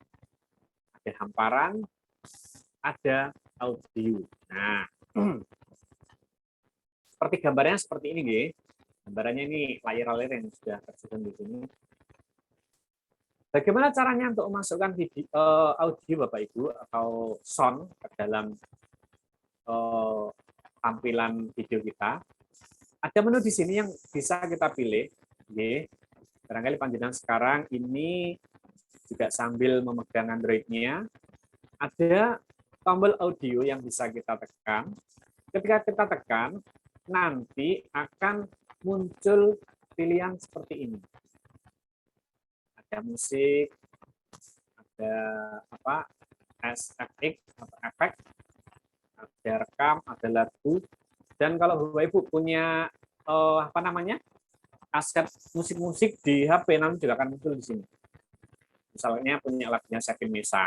ada hamparan, ada audio. Nah, seperti gambarnya seperti ini, nggih. Gambarannya ini layar-layar yang sudah tersusun di sini. Bagaimana caranya untuk memasukkan video, audio Bapak Ibu atau sound ke dalam tampilan video kita? Ada menu di sini yang bisa kita pilih. Nggih. Barangkali panjenengan sekarang ini juga sambil memegang Android-nya. Ada tombol audio yang bisa kita tekan. Ketika kita tekan, nanti akan muncul pilihan seperti ini. Ada musik, ada apa? SFX atau efek, ada rekam, ada lagu. Dan kalau Bapak Ibu punya apa namanya? Aset musik-musik di HP nanti juga akan muncul di sini. Misalnya punya lagunya Kevin Mesa.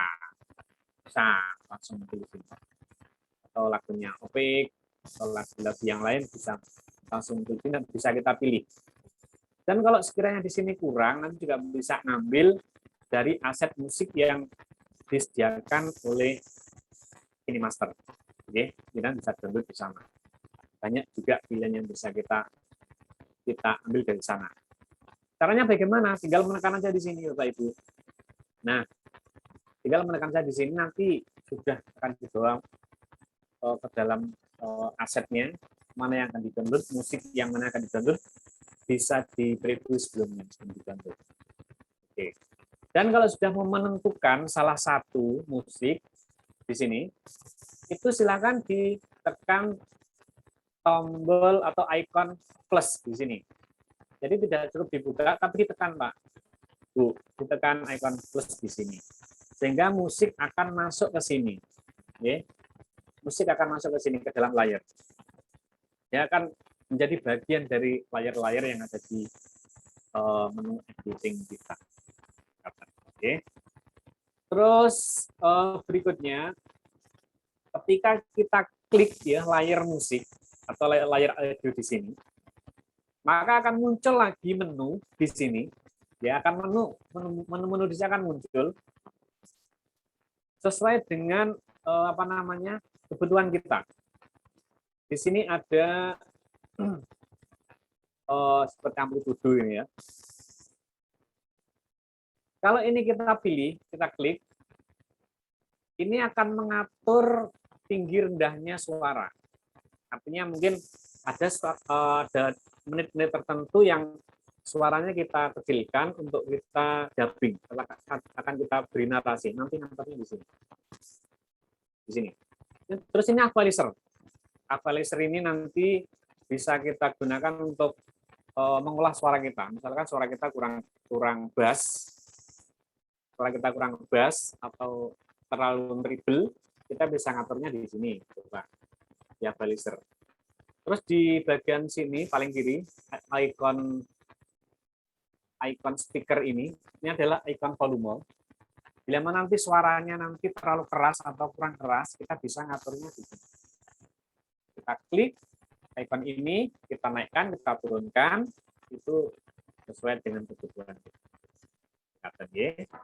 Bisa langsung muncul di sini. Atau lagunya Opik, atau lagu-lagu yang lain bisa langsung muncul di sini, bisa kita pilih. Dan kalau sekiranya di sini kurang, nanti juga bisa ngambil dari aset musik yang disediakan oleh KineMaster. Oke, kita bisa download di sana. Banyak juga pilihan yang bisa kita ambil dari sana. Caranya bagaimana? Tinggal menekan aja di sini, Bapak Ibu. Nah, tinggal menekan saja di sini, nanti sudah akan dibawa ke dalam asetnya, mana yang akan di-download, musik yang mana akan di-download, bisa di preview sebelumnya. Oke. Dan kalau sudah menentukan salah satu musik di sini, itu silakan ditekan tombol atau ikon plus di sini. Jadi tidak cukup dibuka, tapi ditekan, Pak. Bu, ditekan ikon plus di sini. Sehingga musik akan masuk ke sini. Ya. Musik akan masuk ke sini, ke dalam layar. Dia akan menjadi bagian dari layar-layar yang ada di menu editing kita. Oke. Terus berikutnya, ketika kita klik ya layar musik atau layar audio di sini, maka akan muncul lagi menu di sini. Ya, akan menu di sini akan muncul sesuai dengan apa namanya kebutuhan kita. Di sini ada seperti amplitudo ini ya. Kalau ini kita pilih, kita klik, ini akan mengatur tinggi rendahnya suara. Artinya mungkin ada menit-menit tertentu yang suaranya kita kecilkan untuk kita dubbing, akan kita beri narasi. Nanti nantinya di sini. Di sini. Terus ini equalizer. Equalizer ini nanti bisa kita gunakan untuk mengolah suara kita. Misalkan suara kita kurang bass, suara kita kurang bass atau terlalu treble, kita bisa ngaturnya di sini, coba di equalizer. Terus di bagian sini paling kiri ikon speaker ini adalah ikon volume. Bila mana nanti suaranya nanti terlalu keras atau kurang keras, kita bisa ngaturnya di sini. Kita klik ikon ini, kita naikkan, kita turunkan, itu sesuai dengan kebutuhan kita.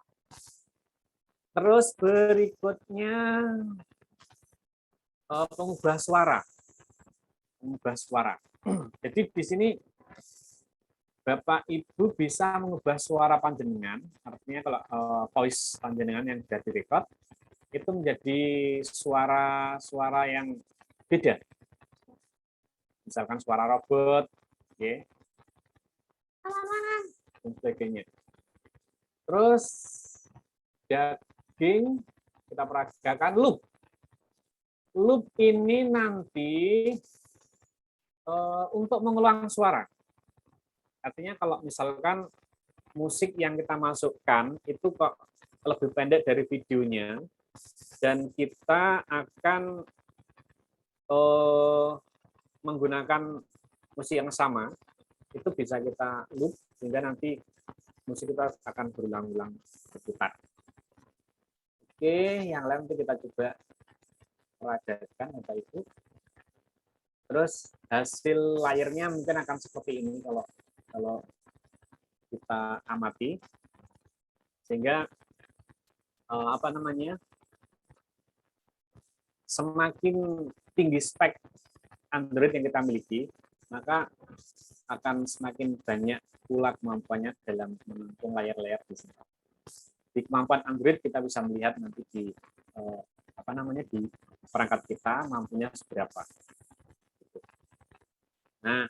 Terus berikutnya pengubah suara. Mengubah suara. Jadi di sini Bapak Ibu bisa mengubah suara panjenengan, artinya kalau voice panjenengan yang sudah direkod itu menjadi suara yang beda. Misalkan suara robot, ya. Dan sebagainya. Terus daging kita peragakan loop. Loop ini nanti untuk mengulang suara. Artinya kalau misalkan musik yang kita masukkan itu kok lebih pendek dari videonya, dan kita akan menggunakan musik yang sama, itu bisa kita loop sehingga nanti musik kita akan berulang-ulang berputar. Oke, yang lain nanti kita coba peragakan Bapak Ibu. Terus hasil layarnya mungkin akan seperti ini kalau kita amati, sehingga apa namanya, semakin tinggi spek Android yang kita miliki, maka akan semakin banyak pula kemampuannya dalam menampung layar-layar di sini. Di kemampuan Android kita bisa melihat nanti di apa namanya, di perangkat kita mampunya seberapa. Nah,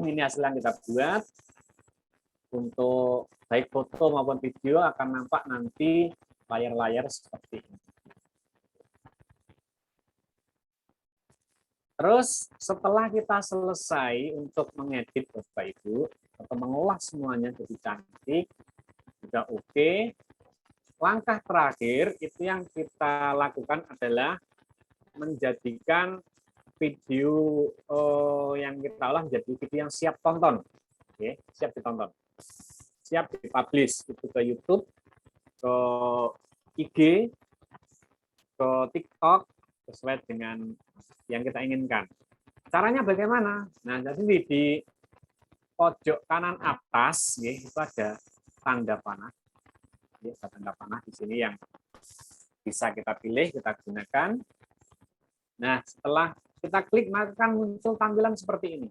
ini hasil yang kita buat. Untuk baik foto maupun video akan nampak nanti layar-layar seperti ini. Terus setelah kita selesai untuk mengedit Bapak Ibu atau mengolah semuanya jadi cantik, sudah oke. Langkah terakhir itu yang kita lakukan adalah menjadikan video yang kita olah menjadi video yang siap tonton. Oke, siap ditonton. Siap dipublish itu ke YouTube, ke IG, ke TikTok sesuai dengan yang kita inginkan. Caranya bagaimana? Nah, jadi di pojok kanan atas ya, itu ada tanda panah. Ya, ada tanda panah di sini yang bisa kita pilih, kita gunakan. Nah, setelah kita klik maka akan muncul tampilan seperti ini.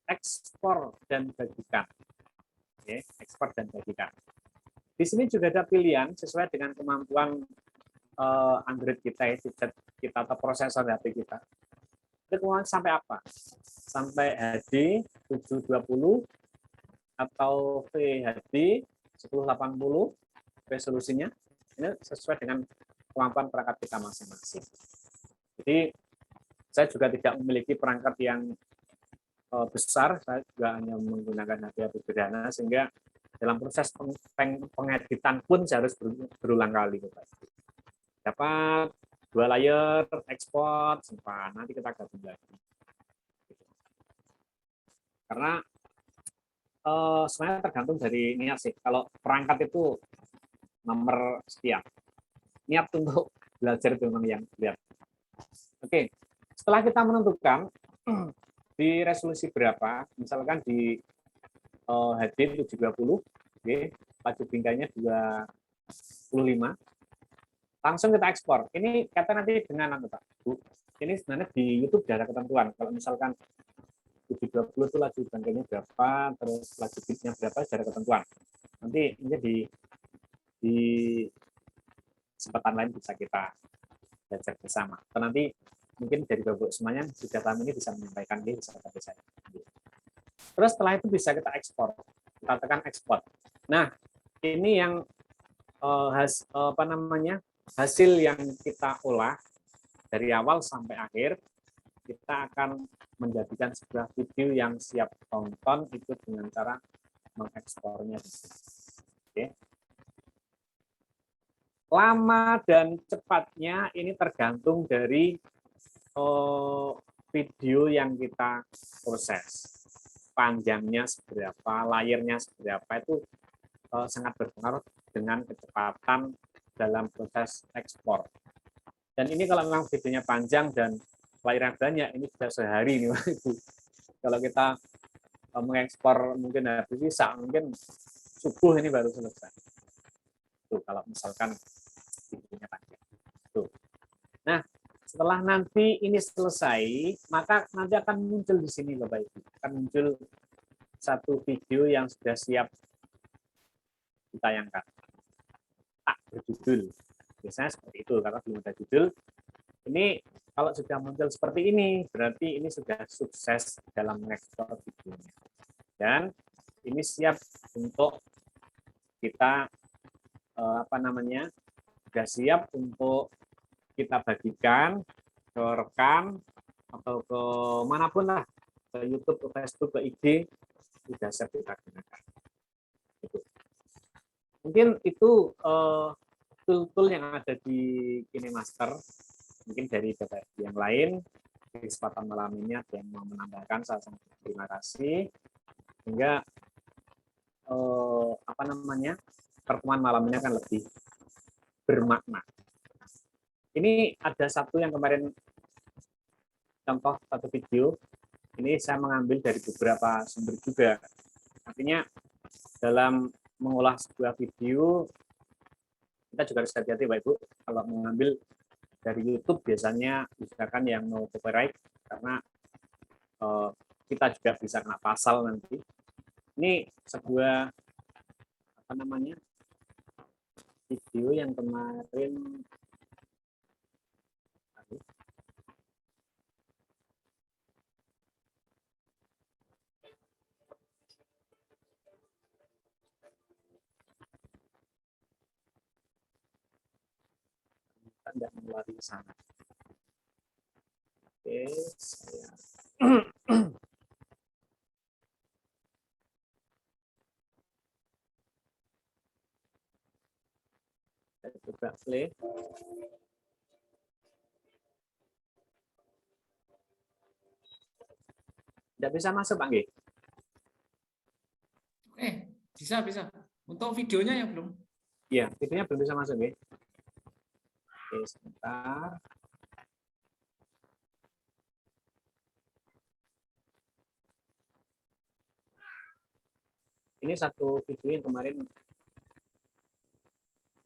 Ekspor dan bagikan. Oke, ekspor dan bagikan. Di sini juga ada pilihan sesuai dengan kemampuan Android kita, chipset kita atau prosesor HP kita. Itu kemampuan sampai apa? Sampai HD 720 atau VHD 1080 resolusinya. Ini sesuai dengan kemampuan perangkat kita masing-masing. Jadi saya juga tidak memiliki perangkat yang besar, saya juga hanya menggunakan HP sederhana, sehingga dalam proses pengeditan pun saya harus berulang kali. Dapat 2 layer, ekspor, simpan, nanti kita gabung lagi. Karena sebenarnya tergantung dari niat sih. Kalau perangkat itu nomor sekian, niat untuk belajar itu memang yang lihat. Oke, setelah kita menentukan di resolusi berapa, misalkan di HD 720, oke, laju bingkainya 25, langsung kita ekspor. Ini kata nanti dengan Pak Bu, ini sebenarnya di YouTube ada ketentuan. Kalau misalkan 720 itu laju bingkainya berapa, terus laju bitnya berapa, ada ketentuan. Nanti ini di kesempatan lain bisa kita belajar bersama. Atau nanti mungkin dari Bapak semuanya sudah paham ini bisa menyampaikan di seperti saya. Terus setelah itu bisa kita ekspor, kita tekan ekspor. Nah, ini yang hasil yang kita olah dari awal sampai akhir, kita akan menjadikan sebuah video yang siap tonton itu dengan cara mengekspornya. Oke. Lama dan cepatnya ini tergantung dari video yang kita proses. Panjangnya seberapa, layarnya seberapa, itu sangat berpengaruh dengan kecepatan dalam proses ekspor. Dan ini kalau memang videonya panjang dan layarnya banyak, ini sudah sehari nih, Ibu. Kalau kita mengekspor mungkin habis bisa, mungkin subuh ini baru selesai. Tuh, kalau misalkan videonya panjang. Tuh. Nah, setelah nanti ini selesai, maka nanti akan muncul di sini Bapak Ibu. Akan muncul satu video yang sudah siap ditayangkan. Tak berjudul. Biasanya seperti itu, karena belum ada judul. Ini kalau sudah muncul seperti ini, berarti ini sudah sukses dalam mengekspor videonya. Dan ini siap untuk kita sudah siap untuk kita bagikan ke rekan atau ke manapun lah, ke YouTube, ke Facebook, ke IG, sudah siap kita gunakan. Mungkin itu tool-tool yang ada di KineMaster, mungkin dari yang lain kesempatan malam ini ada yang mau menambahkan, saya sangat terima kasih. Sehingga pertemuan malam ini akan lebih bermakna. Ini ada satu yang kemarin contoh satu video. Ini saya mengambil dari beberapa sumber juga. Artinya dalam mengolah sebuah video kita juga harus hati-hati Bapak Ibu kalau mengambil dari YouTube biasanya usahakan yang no copyright karena kita juga bisa kena pasal nanti. Ini sebuah video yang kemarin tidak mengeluarkan ke sana. Oke, saya coba play. Tidak bisa masuk, Pak Nggih? Bisa. Untuk videonya yang belum. Iya, videonya belum bisa masuk, Nggih. Oke, sebentar. Ini satu video yang kemarin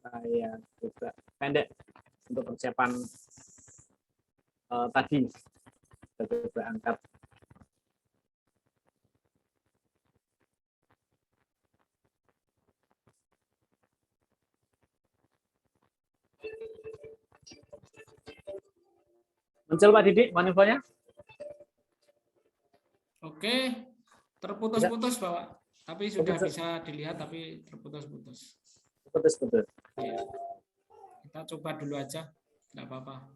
saya coba pendek untuk persiapan tadi. Saya coba angkat. Muncul Pak Didik manifolnya? Oke, terputus-putus Bapak. Tapi sudah bisa dilihat tapi terputus-putus. Putus-putus. Ya. Kita coba dulu aja, tidak apa-apa.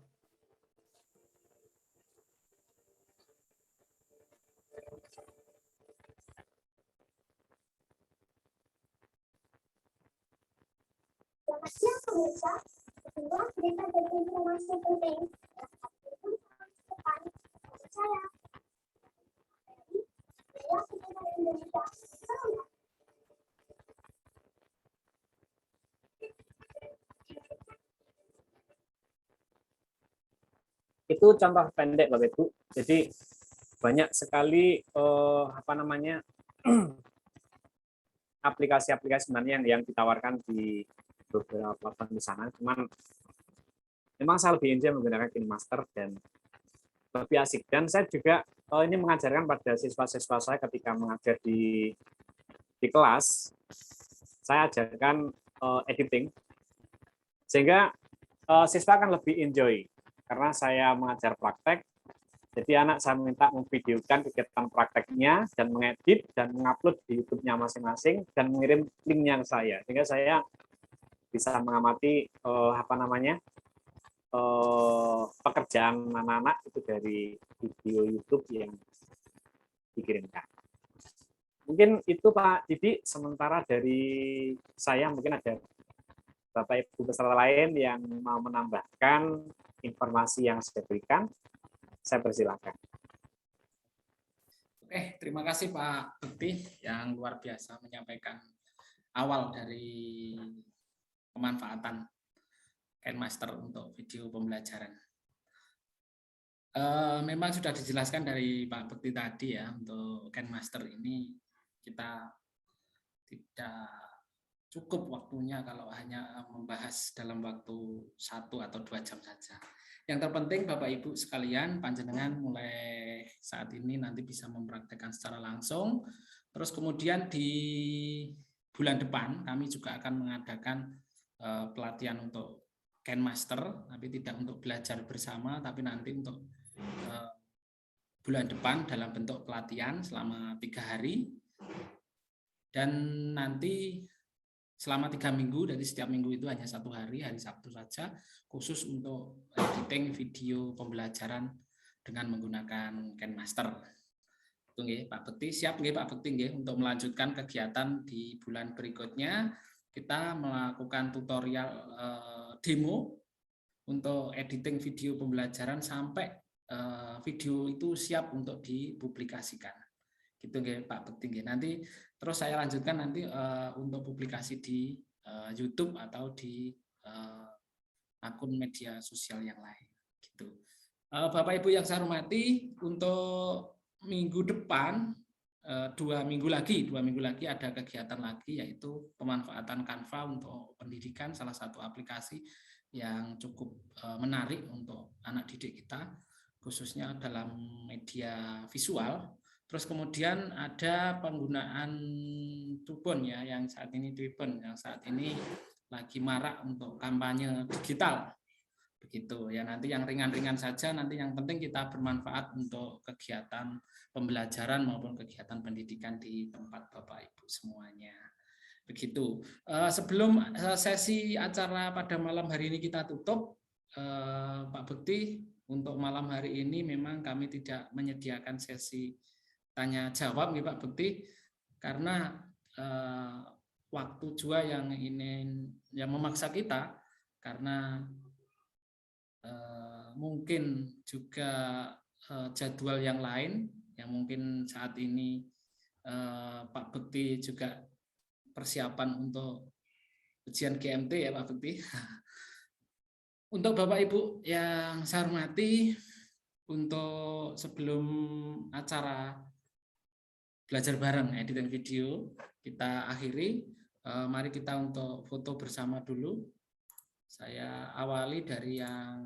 Selamat siang pemirsa. Sebuah berita dari informasi penting. Saya. Indonesia. Itu contoh pendek Bapak Ibu. Jadi banyak sekali aplikasi-aplikasi sebenarnya yang ditawarkan di beberapa platform di sana. Cuman memang saya lebih enjoy menggunakan KineMaster dan lebih asik. Dan saya juga ini mengajarkan pada siswa-siswa saya ketika mengajar di kelas. Saya ajarkan editing sehingga siswa akan lebih enjoy karena saya mengajar praktek. Jadi anak saya minta memvideokan kegiatan prakteknya dan mengedit dan mengupload di YouTube-nya masing-masing dan mengirim linknya ke saya sehingga saya bisa mengamati pekerjaan anak-anak itu dari video YouTube yang dikirimkan. Mungkin itu Pak Didi, sementara dari saya mungkin ada Bapak Ibu peserta lain yang mau menambahkan informasi yang saya berikan, saya persilakan. Oke, terima kasih Pak Bekti yang luar biasa menyampaikan awal dari pemanfaatan KineMaster untuk video pembelajaran. Memang sudah dijelaskan dari Pak Bekti tadi ya, untuk KineMaster ini kita tidak cukup waktunya kalau hanya membahas dalam waktu 1 atau 2 jam saja. Yang terpenting Bapak Ibu sekalian, panjenengan mulai saat ini nanti bisa mempraktekkan secara langsung. Terus kemudian di bulan depan kami juga akan mengadakan pelatihan untuk KineMaster, tapi tidak untuk belajar bersama, tapi nanti untuk bulan depan dalam bentuk pelatihan selama 3 hari. Dan nanti selama 3 minggu, dari setiap minggu itu hanya 1 hari, hari Sabtu saja, khusus untuk editing video pembelajaran dengan menggunakan KineMaster. Itu nggih, Pak Bekti, siap nggih Pak Bekti nggih untuk melanjutkan kegiatan di bulan berikutnya. Kita melakukan tutorial demo untuk editing video pembelajaran sampai video itu siap untuk dipublikasikan. Gitu nggih Pak Bekti nggih. Nanti terus saya lanjutkan nanti untuk publikasi di YouTube atau di akun media sosial yang lain gitu. Bapak Ibu yang saya hormati, untuk minggu depan 2 minggu lagi ada kegiatan lagi, yaitu pemanfaatan Canva untuk pendidikan, salah satu aplikasi yang cukup menarik untuk anak didik kita, khususnya dalam media visual. Terus kemudian ada penggunaan Tubon ya, yang saat ini lagi marak untuk kampanye digital. Begitu ya, nanti yang ringan-ringan saja, nanti yang penting kita bermanfaat untuk kegiatan pembelajaran maupun kegiatan pendidikan di tempat Bapak Ibu semuanya. Begitu. Sebelum sesi acara pada malam hari ini kita tutup, Pak Bekti, untuk malam hari ini memang kami tidak menyediakan sesi tanya jawab nih Pak Bekti, karena waktu juga yang memaksa kita, karena mungkin juga jadwal yang lain yang mungkin saat ini Pak Bekti juga persiapan untuk ujian GMT ya Pak Bekti. Untuk Bapak Ibu yang saya hormati, untuk sebelum acara belajar bareng editing video kita akhiri, mari kita untuk foto bersama dulu. Saya awali dari yang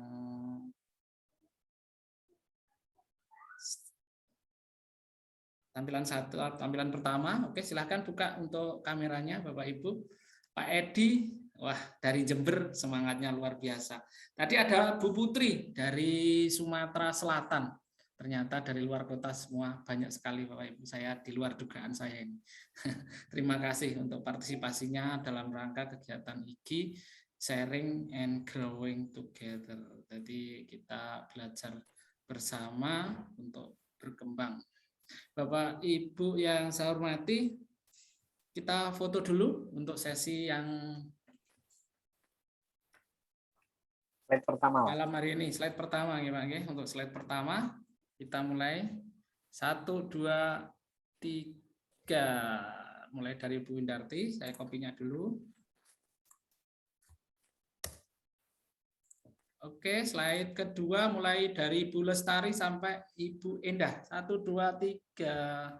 tampilan pertama. Oke, silahkan buka untuk kameranya Bapak Ibu. Pak Edi, wah dari Jember, semangatnya luar biasa. Tadi ada Bu Putri dari Sumatera Selatan. Ternyata dari luar kota semua, banyak sekali Bapak Ibu, saya di luar dugaan saya ini. Terima kasih untuk partisipasinya dalam rangka kegiatan IGI, Sharing and Growing Together. Jadi kita belajar bersama untuk berkembang. Bapak Ibu yang saya hormati, kita foto dulu untuk sesi yang slide pertama. Malam hari ini, slide pertama ya Pak. Untuk slide pertama kita mulai 1, 2, 3. Mulai dari Bu Indarti, saya kopinya dulu. Oke, slide kedua mulai dari Bu Lestari sampai Ibu Endah. 1, 2, 3.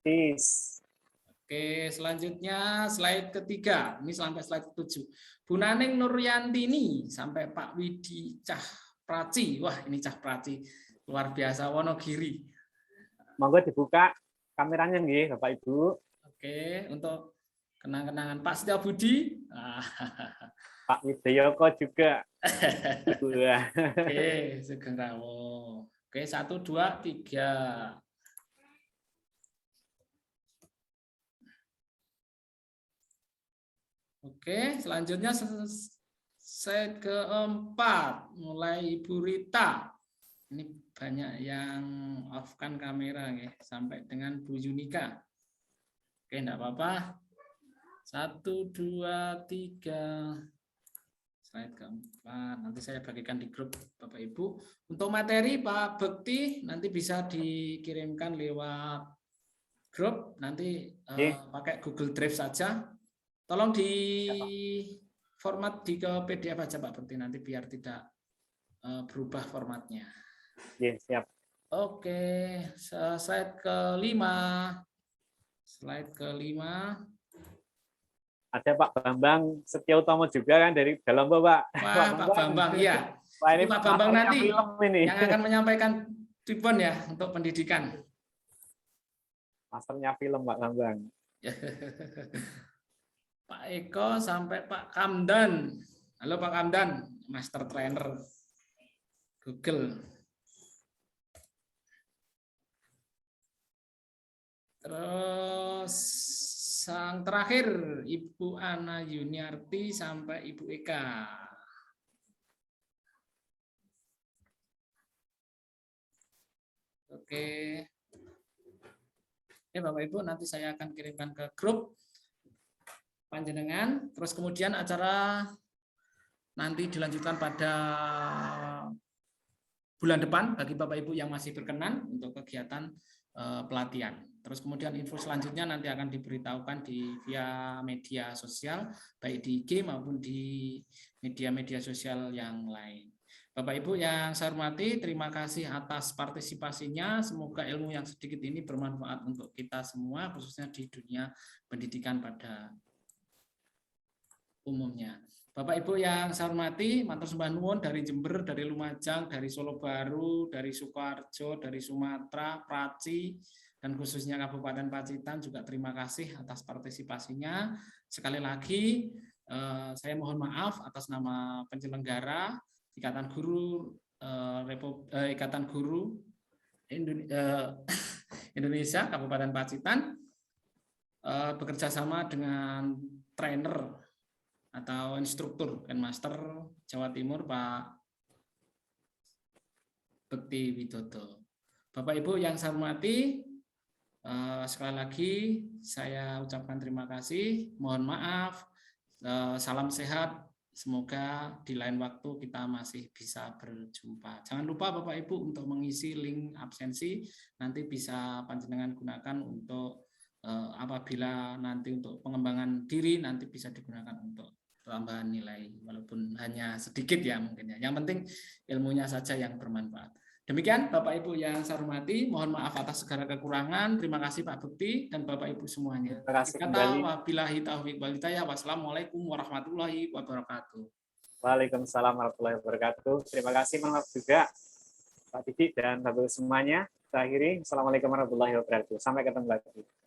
Peace. Oke, selanjutnya slide ketiga. Ini sampai slide 7. Bu Naning Nuryantini sampai Pak Widi Cah Praci. Wah, ini Cah Praci luar biasa, Wonogiri. Monggo dibuka kameranya nggih, Bapak Ibu. Oke, untuk kenang-kenangan Pak Setia Budi. Pak Widayoko juga. Oke, Sugeng Rawo. Oke, 1, 2, 3. Oke, selanjutnya slide keempat, mulai Ibu Rita. Ini banyak yang off-kan kamera ya, sampai dengan Bu Yunika. Oke, enggak apa-apa. 1, 2, 3. Slide keempat. Nanti saya bagikan di grup Bapak Ibu. Untuk materi Pak Bekti nanti bisa dikirimkan lewat grup. Nanti pakai Google Drive saja. Tolong di format di ke PDF aja Pak Bekti, nanti biar tidak berubah formatnya. Oke, siap. Oke, slide kelima. Slide kelima. Ada Pak Bambang Setiautomo juga kan dari dalam Bapak. Wah, Pak Bambang, iya. Wah, ini Pak Bambang nanti ini yang akan menyampaikan tribun ya untuk pendidikan. Masternya film Pak Bambang. Pak Eko sampai Pak Kamdan. Halo Pak Kamdan, Master Trainer Google. Terus sang terakhir Ibu Ana Yuniarti sampai Ibu Eka. Oke. Oke Bapak Ibu, nanti saya akan kirimkan ke grup panjenengan. Terus kemudian acara nanti dilanjutkan pada bulan depan bagi Bapak Ibu yang masih berkenan untuk kegiatan pelatihan. Terus kemudian info selanjutnya nanti akan diberitahukan via media sosial, baik di IG maupun di media-media sosial yang lain. Bapak Ibu yang saya hormati, terima kasih atas partisipasinya. Semoga ilmu yang sedikit ini bermanfaat untuk kita semua, khususnya di dunia pendidikan pada umumnya. Bapak Ibu yang saya hormati, matur sembah nuwun dari Jember, dari Lumajang, dari Solo Baru, dari Sukoharjo, dari Sumatera, Praci, dan khususnya Kabupaten Pacitan juga terima kasih atas partisipasinya. Sekali lagi saya mohon maaf atas nama penyelenggara Ikatan Guru Indonesia Kabupaten Pacitan bekerja sama dengan trainer atau instruktur Kenmaster Jawa Timur Pak Bekti Widodo. Bapak Ibu yang saya hormati, sekali lagi saya ucapkan terima kasih, mohon maaf, salam sehat, semoga di lain waktu kita masih bisa berjumpa. Jangan lupa Bapak Ibu untuk mengisi link absensi, nanti bisa panjenengan gunakan untuk apabila nanti untuk pengembangan diri nanti bisa digunakan untuk tambahan nilai, walaupun hanya sedikit ya mungkin ya. Yang penting ilmunya saja yang bermanfaat. Demikian Bapak Ibu yang saya hormati, mohon maaf atas segala kekurangan. Terima kasih Pak Bekti dan Bapak Ibu semuanya. Terima kasih Kata kembali. wabillahi taufiq wal hidayah. Wassalamualaikum warahmatullahi wabarakatuh. Waalaikumsalam warahmatullahi wabarakatuh. Terima kasih maaf juga Pak Didi dan Bapak semuanya. Kita akhiri. Assalamualaikum warahmatullahi wabarakatuh. Sampai ketemu lagi.